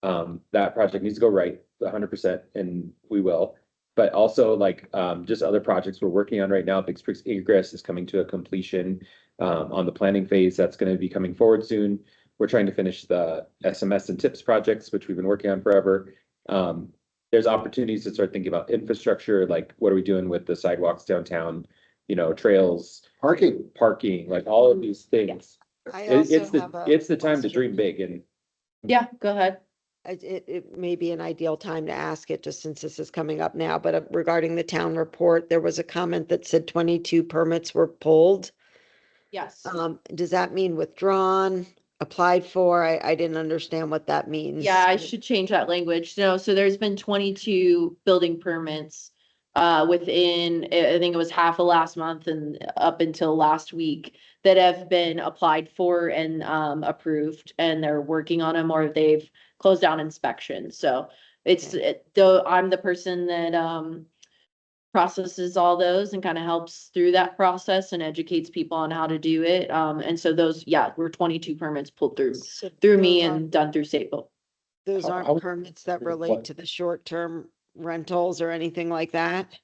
That project needs to go right 100% and we will. But also like, just other projects we're working on right now. Big Springs Egress is coming to a completion, on the planning phase. That's going to be coming forward soon. We're trying to finish the SMS and tips projects, which we've been working on forever. There's opportunities to start thinking about infrastructure, like what are we doing with the sidewalks downtown, you know, trails, parking, like all of these things. I It's also have a it's the time to question. dream big and Yeah, go ahead. It may be an ideal time to ask it, just since this is coming up now, but regarding the town report, there was a comment that said 22 permits were pulled. Yes. Does that mean withdrawn, applied for? I didn't understand what that means. Yeah, I should change that language. No, so there's been 22 building permits within, I think it was half of last month and up until last week that have been applied for and approved, and they're working on them or they've closed down inspection. So though I'm the person that processes all those and kind of helps through that process and educates people on how to do it. And so those, yeah, were 22 permits pulled through So me those and done through Sable. Those How- aren't how- permits that what? relate to the short-term rentals or anything like that?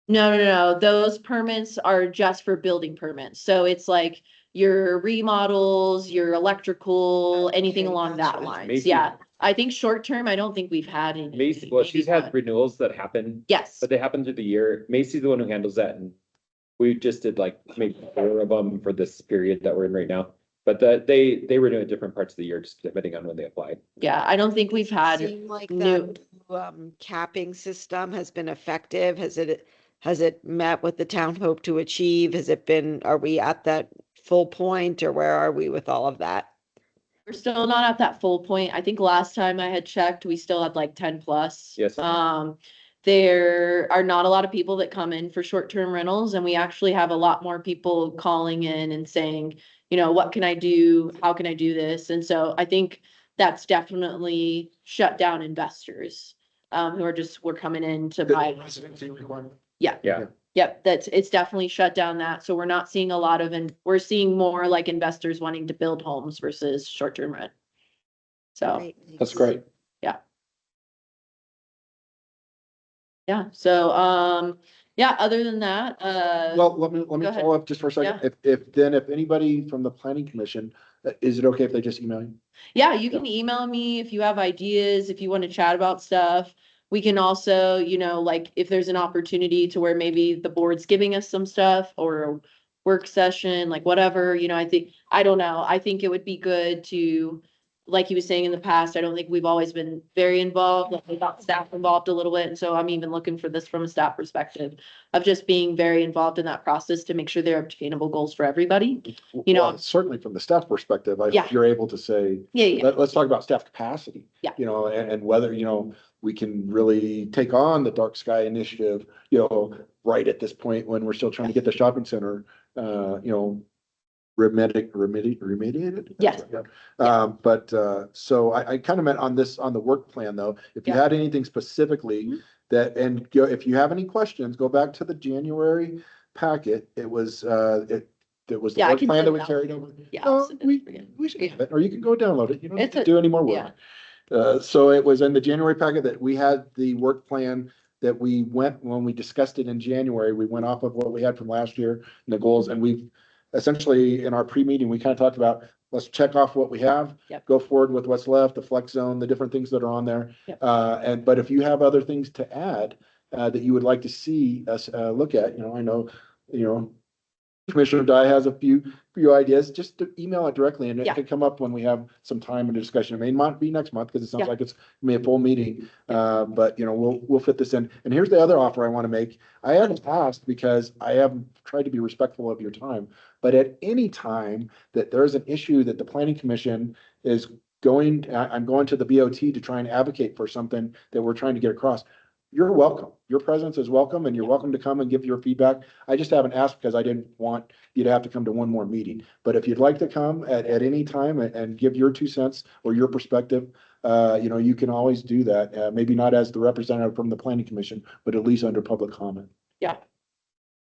No. Those permits are just for building permits. So it's like your remodels, your electrical, anything Okay, along gotcha. that lines. Macy- Yeah. I think short term, I don't think we've had any. Macy, well, she's had one. renewals that happen, Yes. but they happen through the year. Macy's the one who handles that and we just did like maybe 4 of them for this period that we're in right now. But they renew at different parts of the year, just depending on when they applied. Yeah, I don't think we've had. Seem like new- that capping system has been effective? Has it met what the town hoped to achieve? Are we at that full point, or where are we with all of that? We're still not at that full point. I think last time I had checked, we still had like 10 plus. Yes. There are not a lot of people that come in for short-term rentals, and we actually have a lot more people calling in and saying, you know, what can I do? How can I do this? And so I think that's definitely shut down investors who were coming in to buy. Residency requirement. Yeah. Yeah. Yep, it's definitely shut down that. So we're not seeing a lot of, and we're seeing more like investors wanting to build homes versus short-term rent. So, Great, That's thanks. great. yeah, so, Yeah, other than that, Well, let me go ahead. follow up just for a second. If anybody from the planning commission, is it okay if they just email you? yeah, you can email me if you have ideas, if you want to chat about stuff. We can also, like if there's an opportunity to where maybe the board's giving us some stuff or a work session, like whatever, I don't know. I think it would be good to, like he was saying in the past, I don't think we've always been very involved, like we got staff involved a little bit. And so I'm even looking for this from a staff perspective of just being very involved in that process to make sure there are obtainable goals for everybody. Well, certainly from the staff perspective, I Yeah. hope you're able to say, Yeah. let's talk about staff capacity. Yeah. And whether, we can really take on the dark sky initiative, right at this point when we're still trying to get the shopping center, remediated? Yes. So I kind of meant on the work plan though, if you Yeah. had anything specifically Mhm. if you have any questions, go back to the January packet. It was the Yeah, I work can plan that send we it out. carried over. Yeah, No, I'll send it we, over again. we should have it, or you can go download it. You don't have It's to a- do any more yeah. work. So it was in the January packet that we had the work plan that we went, when we discussed it in January, we went off of what we had from last year and the goals, and we've essentially in our pre-meeting, we kind of talked about, let's check off what we have. Yep. Go forward with what's left, the flex zone, the different things that are on there. Yep. But if you have other things to add, that you would like to see us, look at, I know, Commissioner Dye has a few ideas, just to email it directly and it Yeah. can come up when we have some time and discussion. It may not be next month because it sounds Yeah. like it's gonna be a full meeting. But we'll fit this in. And here's the other offer I want to make. I haven't asked because I have tried to be respectful of your time. But at any time that there's an issue that the planning commission is I'm going to the BOT to try and advocate for something that we're trying to get across. You're welcome. Your presence is welcome and you're welcome to come and give your feedback. I just haven't asked because I didn't want you to have to come to one more meeting. But if you'd like to come at any time and give your 2 cents or your perspective, you can always do that. Maybe not as the representative from the planning commission, but at least under public comment.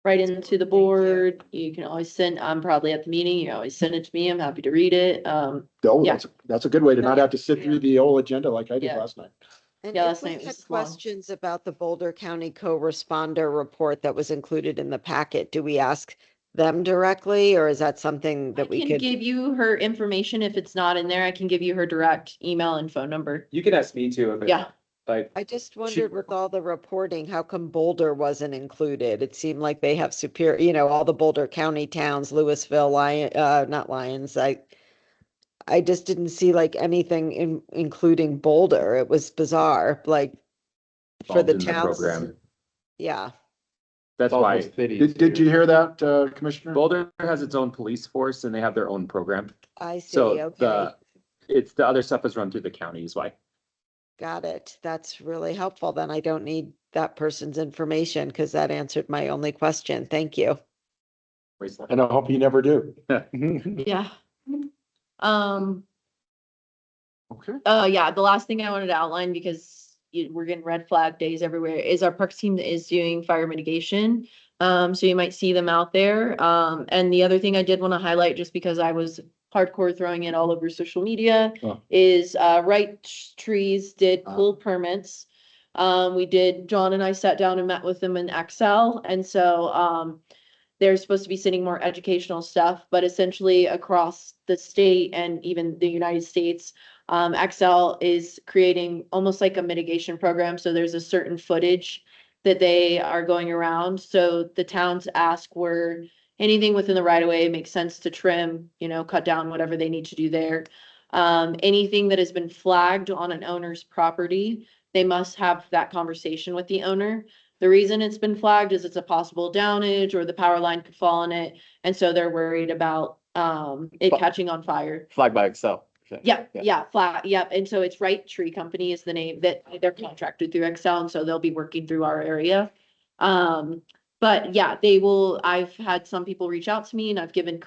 Right into the board. You can always send, I'm probably at the meeting. You always send it to me. I'm happy to read it. Oh, Yeah. that's a good way to not have to sit through the whole agenda like I did Yeah. last night. And Yeah, if last we night had was long. questions about the Boulder County co-responder report that was included in the packet, do we ask them directly, or is that something I that we can could? give you her information. If it's not in there, I can give you her direct email and phone number. You can ask me too if it, Yeah. like, I just wondered with all the reporting, how come Boulder wasn't included? It seemed like they have superior, all the Boulder County towns, Louisville, not Lyons, I just didn't see like anything including Boulder. It was bizarre, like for the Involved in the towns. program. Yeah, That's all why those cities Did too. you hear that, Commissioner? Boulder has its own police force and they have their own program. I see. So Okay, the other stuff is run through the county is why. got it. That's really helpful. Then I don't need that person's information because that answered my only question. Thank you. And I hope you never do. Yeah. Okay. Yeah, the last thing I wanted to outline, because we're getting red flag days everywhere, is our parks team is doing fire mitigation. So you might see them out there. And the other thing I did want to highlight, just because I was hardcore throwing it all over social media, Oh. is Right Trees did pull permits. John and I sat down and met with them in Excel, and so they're supposed to be sending more educational stuff, but essentially across the state and even the United States, Excel is creating almost like a mitigation program. So there's a certain footage that they are going around. So the towns ask where anything within the right of way makes sense to trim, cut down whatever they need to do there. Anything that has been flagged on an owner's property, they must have that conversation with the owner. The reason it's been flagged is it's a possible downage or the power line could fall on it. And so they're worried about it catching on fire. Flag by Excel. Okay. Yeah, flat, yep. And so it's Right Tree Company is the name that they're contracted through Excel, and so they'll be working through our area. But yeah, I've had some people reach out to me and I've given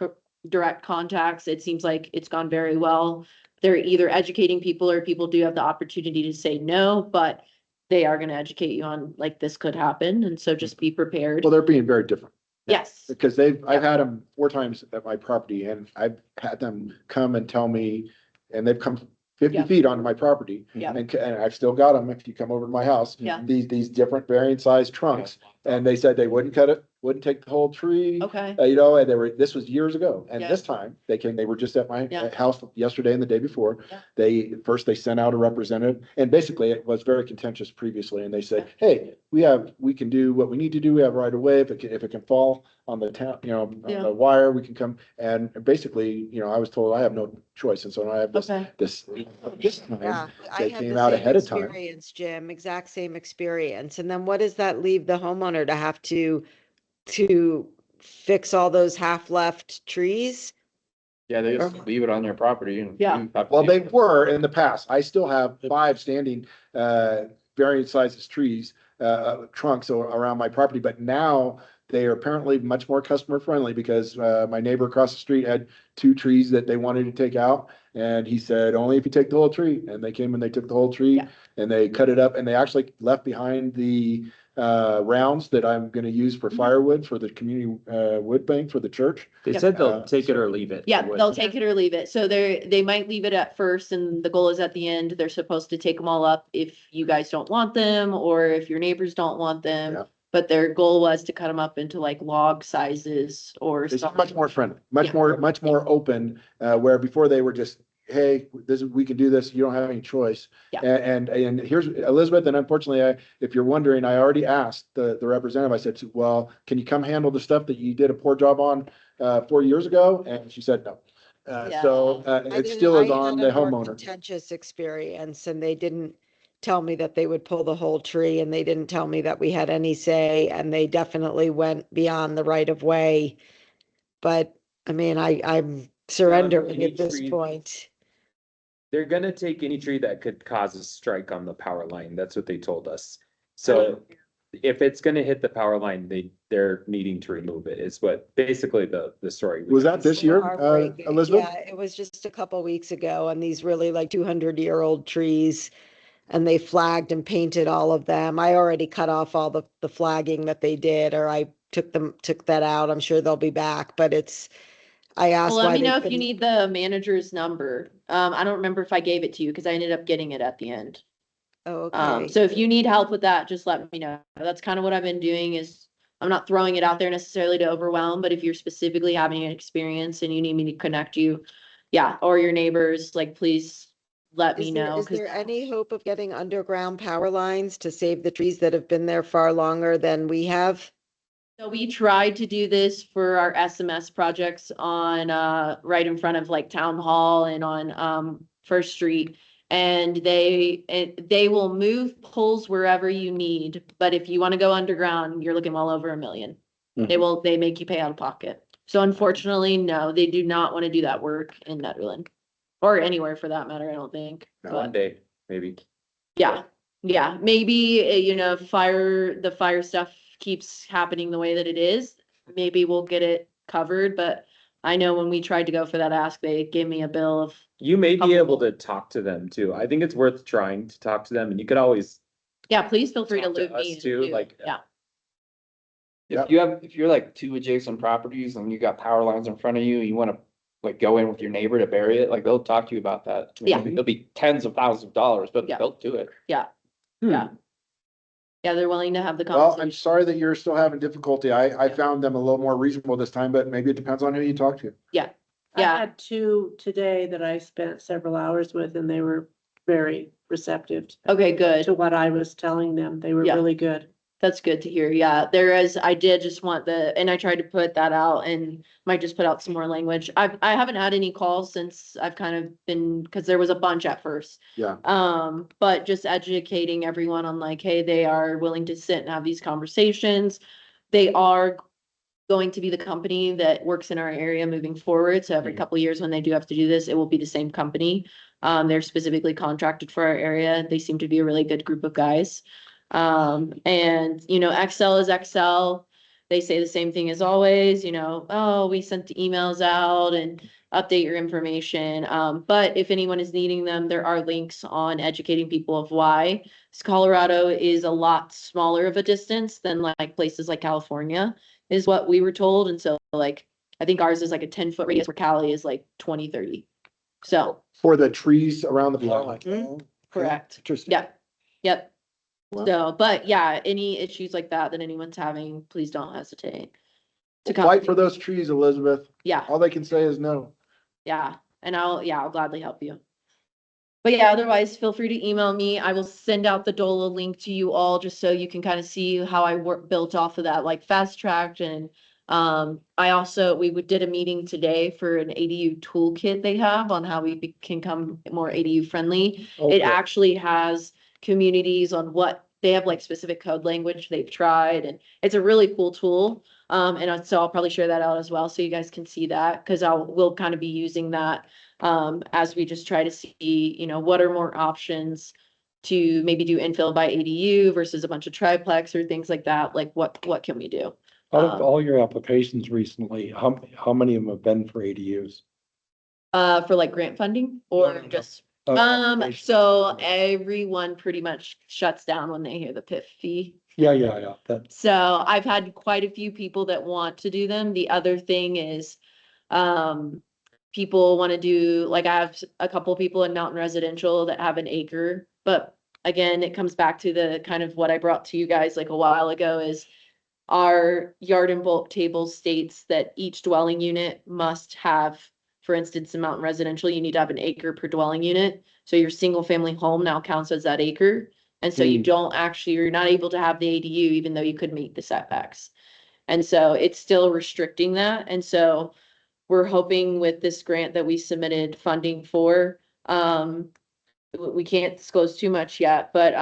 direct contacts. It seems like it's gone very well. They're either educating people or people do have the opportunity to say no, but they are gonna educate you on like this could happen, and so just be prepared. Well, they're being very different. Yes, Because I've had them 4 times at my property and I've had them come and tell me, and they've come 50 Yeah. feet onto my property. Yeah. And I've still got them if you come over to my house. Yeah. These different varying size trunks. And they said they wouldn't cut it, wouldn't take the whole tree. Okay, You know, and this was years ago. And Yeah. this time they came, they were just at my Yeah. house yesterday and the day before. Yeah. They sent out a representative, and basically it was very contentious previously. And they said, hey, we can do what we need to do. We have right of way. If it can fall on the town, on Yeah. the wire, we can come. And basically, I was told I have no choice. And so now I have this okay. this Yeah, time, I they had came the out same ahead of time. experience, Jim, exact same experience. And then what does that leave the homeowner to have to fix all those half-left trees? Yeah, they just leave it on your property and. Yeah. you have to Well, do they it. were in the past. I still have 5 standing, varying sizes trees, trunks around my property, but now they are apparently much more customer friendly because, my neighbor across the street had 2 trees that they wanted to take out. And he said, only if you take the whole tree. And they came and they took the whole tree Yeah. and they cut it up and they actually left behind the, rounds that I'm gonna use for firewood for the community, wood bank for the church. They Yep. said they'll take it or leave it. Yeah, they'll take it or leave it. So they might leave it at first and the goal is at the end, they're supposed to take them all up if you guys don't want them or if your neighbors don't want them. Yeah. But their goal was to cut them up into like log sizes or It's something. much more friendly, Yeah. much more open, where before they were just, hey, we can do this, you don't have any choice. Yeah. And here's Elizabeth, and unfortunately, if you're wondering, I already asked the representative, I said, well, can you come handle the stuff that you did a poor job on, 4 years ago? And she said, no. So, it still is on the I had a more homeowner. contentious experience and they didn't tell me that they would pull the whole tree and they didn't tell me that we had any say and they definitely went beyond the right of way. But I mean, I'm surrendering any at this tree- point. They're gonna take any tree that could cause a strike on the power line. That's what they told us. So if it's gonna hit the power line, they're needing to remove it, is what basically the story. Was that this year, Heartbreaking. Elizabeth? Yeah, it was just a couple weeks ago and these really like 200-year-old trees. And they flagged and painted all of them. I already cut off all the flagging that they did, or I took that out. I'm sure they'll be back, but I asked Well, let why me they know if you couldn't. need the manager's number. I don't remember if I gave it to you because I ended up getting it at the end. Oh, okay. So if you need help with that, just let me know. That's kind of what I've been doing is I'm not throwing it out there necessarily to overwhelm, but if you're specifically having an experience and you need me to connect you, yeah, or your neighbors, like, please let me know. Is 'cause- there any hope of getting underground power lines to save the trees that have been there far longer than we have? So we tried to do this for our SMS projects on, right in front of like Town Hall and on, First Street. And they will move poles wherever you need, but if you want to go underground, you're looking well over $1 million. They make you pay out of pocket. So unfortunately, no, they do not want to do that work in Netherland. Or anywhere for that matter, I don't think. No. But One day, maybe. yeah, maybe, the fire stuff keeps happening the way that it is. Maybe we'll get it covered, but I know when we tried to go for that ask, they gave me a bill of, You may be able Comfortable. to talk to them too. I think it's worth trying to talk to them and you could always, yeah, please feel free to Talk to loop me. us in, too, like- Yeah, If you're like 2 adjacent properties and you got power lines in front of you, you wanna like go in with your neighbor to bury it, like they'll talk to you about that. I mean, Yeah. It'll be tens of thousands of dollars, but Yeah. they'll do it. yeah, they're willing to have the Well, I'm conversation. sorry that you're still having difficulty. I found them a little more reasonable this time, but maybe it depends on who you talk to. Yeah, I had 2 today that I spent several hours with and they were very receptive okay, good. to what I was telling them. They were Yeah. really good. That's good to hear. Yeah, I did just want and I tried to put that out and might just put out some more language. I haven't had any calls since I've kind of been, because there was a bunch at first. Yeah. But just educating everyone on like, hey, they are willing to sit and have these conversations. They are going to be the company that works in our area moving forward. So every couple of years when they do have to do this, it will be the same company. They're specifically contracted for our area. They seem to be a really good group of guys. And Excel is Excel. They say the same thing as always, oh, we sent the emails out and update your information. But if anyone is needing them, there are links on educating people of why. Colorado is a lot smaller of a distance than like places like California is what we were told. And so like, I think ours is like a 10-foot radius where Cali is like 20, 30. So, For the trees around the power line. correct. Interesting. Yep, yep. Wow. So, but yeah, any issues like that anyone's having, please don't hesitate to come. Fight for those trees, Elizabeth. Yeah, All they can say is no. yeah, and I'll gladly help you. But yeah, otherwise, feel free to email me. I will send out the DOLA link to you all, just so you can kind of see how I built off of that, like fast tracked. And we did a meeting today for an ADU toolkit they have on how we can become more ADU friendly. Okay. It actually has communities on what they have, like specific code language they've tried, and it's a really cool tool. So I'll probably share that out as well, so you guys can see that, because we'll kind of be using that as we just try to see, you know, what are more options to maybe do infill by ADU versus a bunch of triplex or things like that. Like what can we do? Out of all your applications recently, how many of them have been for ADUs? For like grant funding or No. just, Applications. so everyone pretty much shuts down when they hear the PIF fee. Yeah, that's, So I've had quite a few people that want to do them. The other thing is, people want to do, like I have a couple people in Mountain Residential that have an acre, but again, it comes back to the kind of what I brought to you guys like a while ago is our yard and bulk table states that each dwelling unit must have, for instance, in Mountain Residential, you need to have an acre per dwelling unit. So your single family home now counts as that acre. And so you're not able to have the ADU, even though you could meet the setbacks. And so it's still restricting that. And so we're hoping with this grant that we submitted funding for, we can't disclose too much yet, but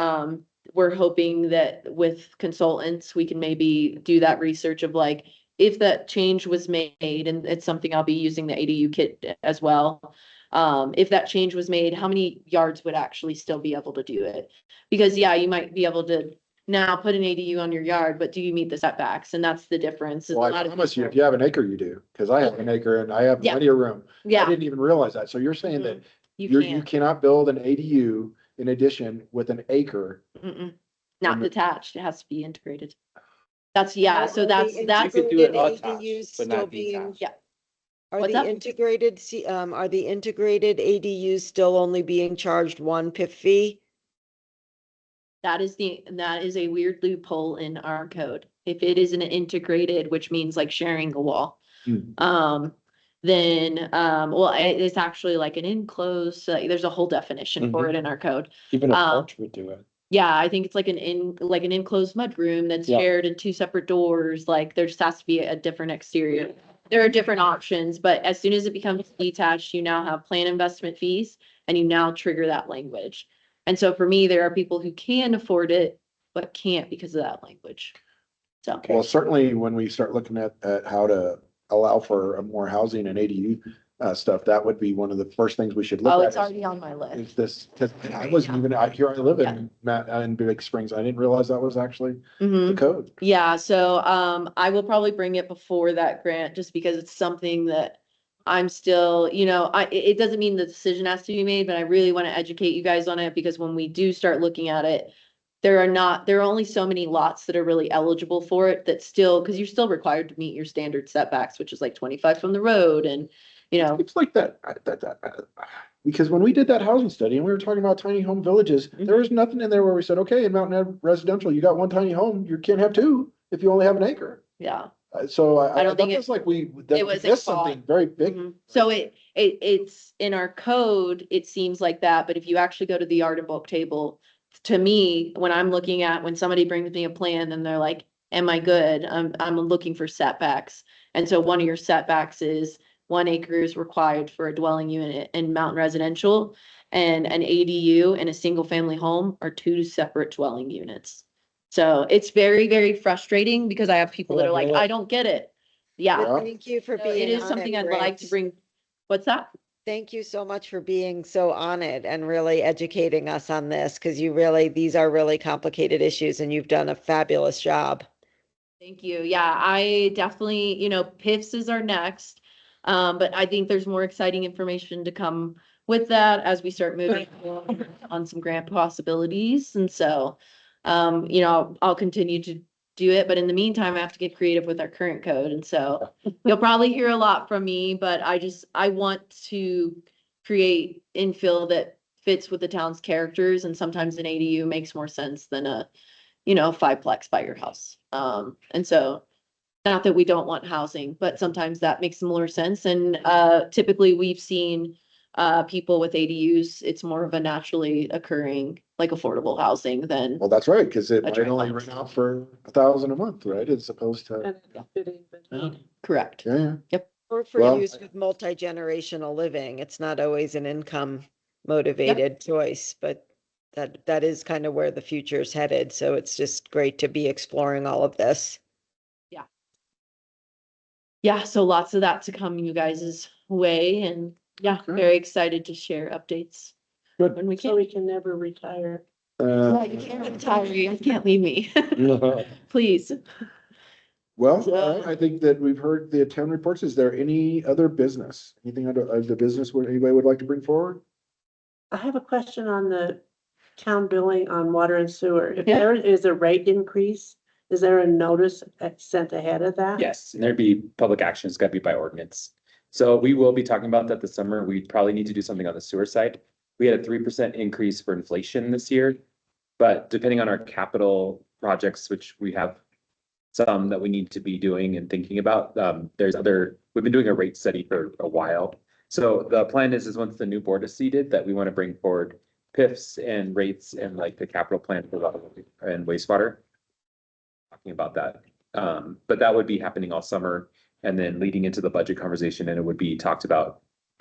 we're hoping that with consultants, we can maybe do that research of like, if that change was made, and it's something I'll be using the ADU kit as well. If that change was made, how many yards would actually still be able to do it? Because yeah, you might be able to now put an ADU on your yard, but do you meet the setbacks? And that's the difference. Well, I promise you, if you have an acre, you do, because I have an acre and I have Yeah. plenty of room. I Yeah, didn't even realize that. So you're saying that you you can. cannot build an ADU in addition with an acre. Not And- detached, it has to be integrated. That's, yeah, so Are that's, the that's, You could do it integrated attached, ADUs but still not being, detached. Yeah. are What's the that? integrated ADUs still only being charged one PIF fee? that is a weird loophole in our code. If it is an integrated, which means like sharing a wall. Then, it's actually like an enclosed, like, there's a whole definition for it in our code. even a Um, porch would do it. Yeah, I think it's like an enclosed mudroom that's Yeah. shared in two separate doors, like there just has to be a different exterior. There are different options, but as soon as it becomes detached, you now have plan investment fees and you now trigger that language. And so for me, there are people who can afford it, but can't because of that language. So, Well, certainly when we start looking at how to allow for a more housing and ADU stuff, that would be one of the first things we should look oh, at. it's already on my list. Is this, because I wasn't even, here I live in Big Springs. I didn't realize that was actually the Mhm. code. Yeah, so I will probably bring it before that grant, just because it's something that I'm still, it doesn't mean the decision has to be made, but I really want to educate you guys on it, because when we do start looking at it, there are only so many lots that are really eligible for it that still, because you're still required to meet your standard setbacks, which is like 25 from the road, and It's like that, because when we did that housing study and we were talking about tiny home villages, there was nothing in there where we said, okay, in Mountain Residential, you got one tiny home, you can't have two if you only have an acre. yeah. So I don't that think was like we it was missed a thought. something very big. Mhm. So it's in our code, it seems like that, but if you actually go to the yard and bulk table, to me, when somebody brings me a plan and they're like, am I good? I'm looking for setbacks. And so one of your setbacks is 1 acre is required for a dwelling unit in Mountain Residential, and an ADU in a single family home are 2 separate dwelling units. So it's very, very frustrating, because I have people that are like, I don't get it. Yeah. But thank you for So being it is on something I'd like to Grace. bring. What's that? Thank you so much for being so on it and really educating us on this, because these are really complicated issues and you've done a fabulous job. Thank you. Yeah, I definitely, PIFs is our next. But I think there's more exciting information to come with that as we start moving forward on some grant possibilities. And so, I'll continue to do it, but in the meantime, I have to get creative with our current code. And so you'll probably hear a lot from me, but I want to create infill that fits with the town's characters, and sometimes an ADU makes more sense than a, you know, fiveplex by your house. And so, not that we don't want housing, but sometimes that makes more sense, and typically we've seen people with ADUs, it's more of a naturally occurring, like affordable housing than, Well, that's right, because it A might joint only lots. rent out for 1,000 a month, right? As opposed to, And it's fitting the need. correct. yeah, yeah. Or for Well, use with multi-generational living. It's not always an income motivated choice, but that is kind of where the future is headed. So it's just great to be exploring all of this. Yeah, so lots of that to come you guys' way, and yeah, Good. very excited to share updates. Good. When we So can. we can never retire. Yeah, you can't retire, you guys can't leave me. Please. Well, So- I think that we've heard the town reports. Is there any other business? Anything under the business where anybody would like to bring forward? I have a question on the town billing on water and sewer. If Yeah. there is a rate increase, is there a notice sent ahead of that? Yes, and there'd be public action, it's gotta be by ordinance. So we will be talking about that this summer. We probably need to do something on the sewer side. We had a 3% increase for inflation this year. But depending on our capital projects, which we have some that we need to be doing and thinking about, we've been doing a rate study for a while. So the plan is once the new board is seated, that we want to bring forward PIFs and rates and like the capital plan for water and wastewater. Talking about that. But that would be happening all summer and then leading into the budget conversation, and it would be talked about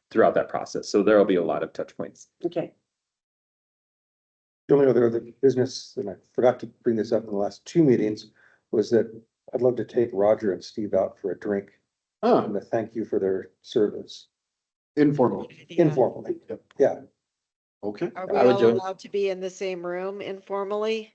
throughout that process. So there will be a lot of touch points. Okay, The only other business, and I forgot to bring this up in the last two meetings, was that I'd love to take Roger and Steve out for a drink Oh, and to thank you for their service informal. Yeah. informally. Yeah, Okay. Are we I would all do it. allowed to be in the same room informally?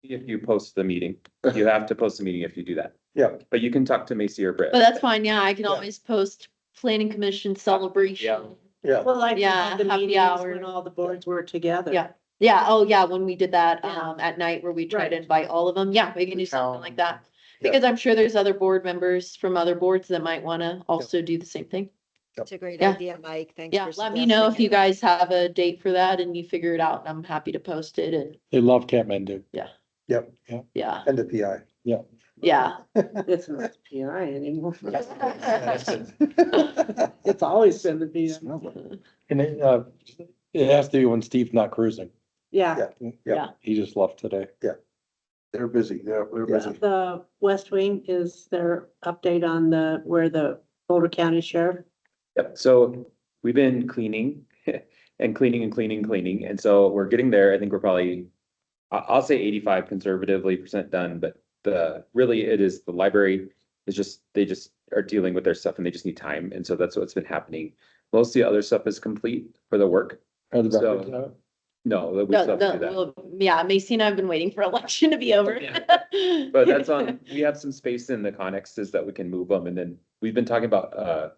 If you post the meeting, you have to post the meeting if you do that. yeah. But you can talk to Macy or Britt. But that's fine, yeah, I can Yeah. always post planning commission celebration. Yeah. well, like we Yeah, had the happy meetings hour. when all the boards were together. Yeah. Yeah, oh yeah, when we did that Yeah. at night where we tried to Right. invite all of them, yeah, we can The do something town, like that. yeah. Because I'm sure there's other board members from other boards that might wanna also do the same thing. It's a great Yeah. idea, Mike. Thanks Yeah, for let me know if suggesting you it. guys have a date for that and you figure it out, and I'm happy to post it, and They love Kathmandu. yeah, And the PI. yeah. It's not PI anymore. It's always been the PI. And it has to be when Steve's not cruising. Yeah, He just left today. They're busy. They're Yeah. busy. the West Wing is their update on where the Boulder County Sheriff. Yep, so we've been cleaning and cleaning and cleaning and cleaning, and so we're getting there. I think we're probably, I'll say 85 conservatively % done, but really it is the library is just, they just are dealing with their stuff and they just need time, and so that's what's been happening. Most of the other stuff is complete for the work. Are the So- records out? No, we No, still have to do that. well, yeah, Macy and I have been waiting for election to be over. But that's on, we have some space in the connexes that we can move them, and then we've been talking about,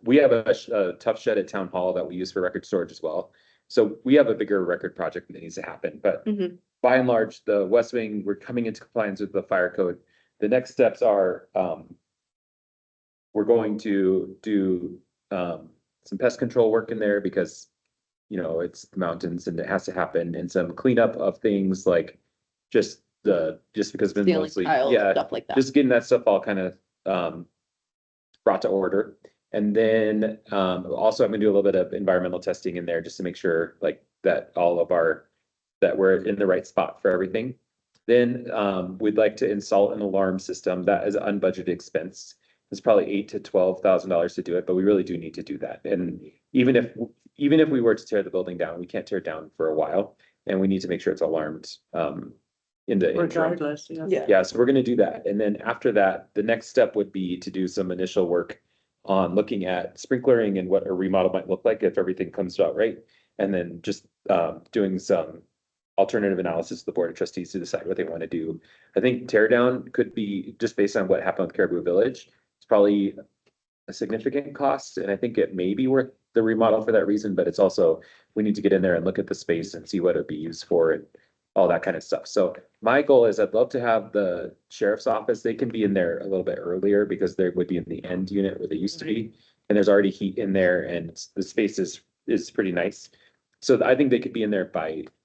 we have a tough shed at town hall that we use for record storage as well. So we have a bigger record project that needs to happen, but Mhm. by and large, the West Wing, we're coming into compliance with the fire code. The next steps are, we're going to do, some pest control work in there because, you know, it's the mountains and it has to happen, and some cleanup of things like just because it's been Ceiling mostly, tiles, yeah, stuff like that. just getting that stuff all kind of brought to order. And then also I'm gonna do a little bit of environmental testing in there just to make sure like that that we're in the right spot for everything. Then we'd like to install an alarm system that is unbudgeted expense. It's probably $8,000 to $12,000 to do it, but we really do need to do that. And even if we were to tear the building down, we can't tear it down for a while, and we need to make sure it's alarmed in the interim. Regardless, yes. Yeah. Yeah, so we're gonna do that. And then after that, the next step would be to do some initial work on looking at sprinklering and what a remodel might look like if everything comes out right. And then just doing some alternative analysis of the Board of Trustees to decide what they want to do. I think tear down could be, just based on what happened with Caribou Village, it's probably a significant cost, and I think it may be worth the remodel for that reason, but it's also, we need to get in there and look at the space and see what it'd be used for and all that kind of stuff. So my goal is I'd love to have the sheriff's office, they can be in there a little bit earlier because they would be in the end unit where they used to be. And there's already heat in there, and the space is is pretty nice. So I think they could be in there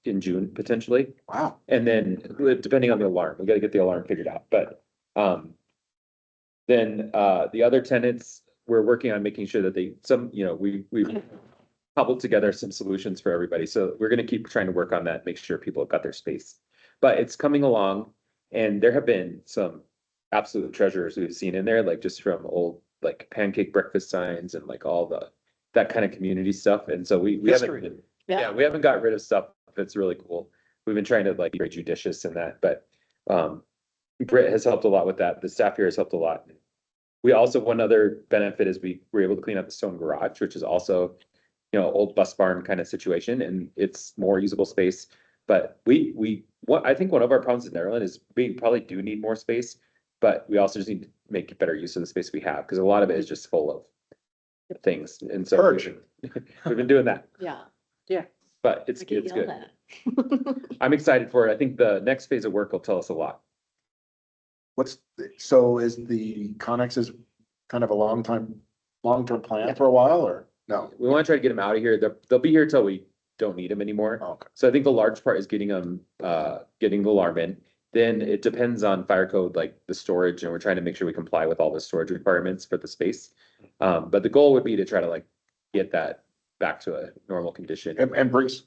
in June potentially. Wow. And then depending on the alarm, we gotta get the alarm figured out, but, then, the other tenants, we're working on making sure that we've cobbled together some solutions for everybody. So we're gonna keep trying to work on that, make sure people have got their space. But it's coming along and there have been some absolute treasures we've seen in there, like just from old, like pancake breakfast signs and like all that kind of community stuff. And so we History. haven't, yeah, we haven't got rid of stuff that's really cool. We've been trying to like be very judicious in that, but, Britt has helped a lot with that. The staff here has helped a lot. We also, one other benefit is we were able to clean up the stone garage, which is also, old bus barn kind of situation, and it's more usable space. But I think one of our problems in Maryland is we probably do need more space, but we also just need to make better use of the space we have, because a lot of it is just full of things. And so Purge. we've been doing that, Yeah. but it's I get good. yelled at. I'm excited for it. I think the next phase of work will tell us a lot. So is the Connex kind of a long-term plan for a while, or no? We want to try to get them out of here. They'll be here till we don't need them anymore. Oh, okay. So I think the large part is getting them, getting the alarm in. Then it depends on fire code, like the storage, and we're trying to make sure we comply with all the storage requirements for the space. But the goal would be to try to like get that back to a normal condition. And brings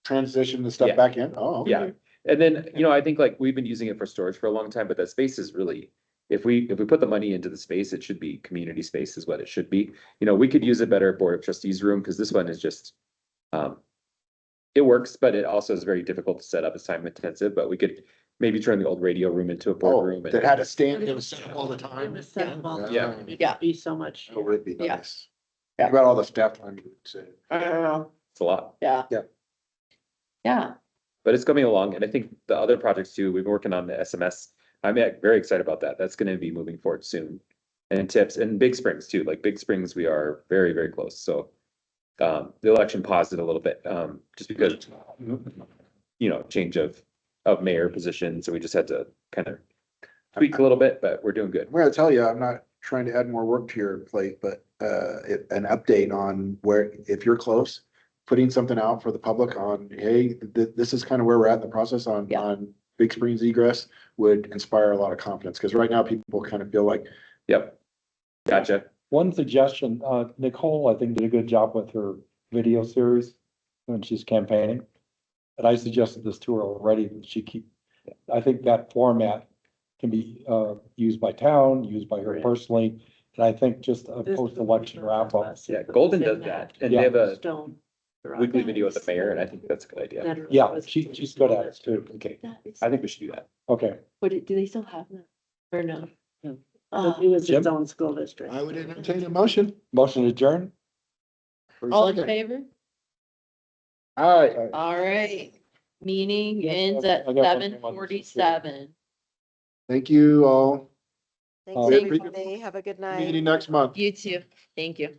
transition the stuff Yeah. back in? Oh, okay. Yeah, and then, I think like we've been using it for storage for a long time, but that space is really, if we put the money into the space, it should be community space is what it should be. We could use a better Board of Trustees room, because this one is just, it works, but it also is very difficult to set up. It's time intensive, but we could maybe turn the old radio room into a Oh, boardroom. that had a stand, it was set up all the It time. was set up all the Yeah. time. It Yeah. would be so much. It would be Yeah. nice. Think about all the staff time you would save. It's a lot, Yeah. Yeah. Yeah. but it's coming along. And I think the other projects too, we've been working on the SMS. I'm very excited about that. That's gonna be moving forward soon. And tips and Big Springs too, like Big Springs, we are very, very close. So the election paused it a little bit, just because, change of mayor position. So we just had to kind of tweak a little bit, but we're doing good. I'm gonna tell you, I'm not trying to add more work to your plate, but an update on where, if you're close, putting something out for the public on, hey, this is kind of where we're at in the process on Yeah. Big Springs egress would inspire a lot of confidence, because right now people kind of feel like, Yep. Gotcha. One suggestion, Nicole, I think, did a good job with her video series when she's campaigning. And I suggested this to her already, that I think that format can be used by town, used by her Right. personally. And I think just a This- post-election wrap up. Yeah, Golden does that, and they have a Stone. weekly video with the mayor, and I think that's a good idea. That Yeah, was- she's good at it too. Okay, That is- I think we should do that. Okay, But do they still have that? Or no? No. Oh, It was Jim? its own school district. I would entertain a motion. motion adjourned? For a all in second. favor? All right. All right. Meeting Yeah, ends I at got one seven thing on this. 47. Thank you all. Thanks, Uh, everybody. Have a good night. Meeting next month. You too. Thank you.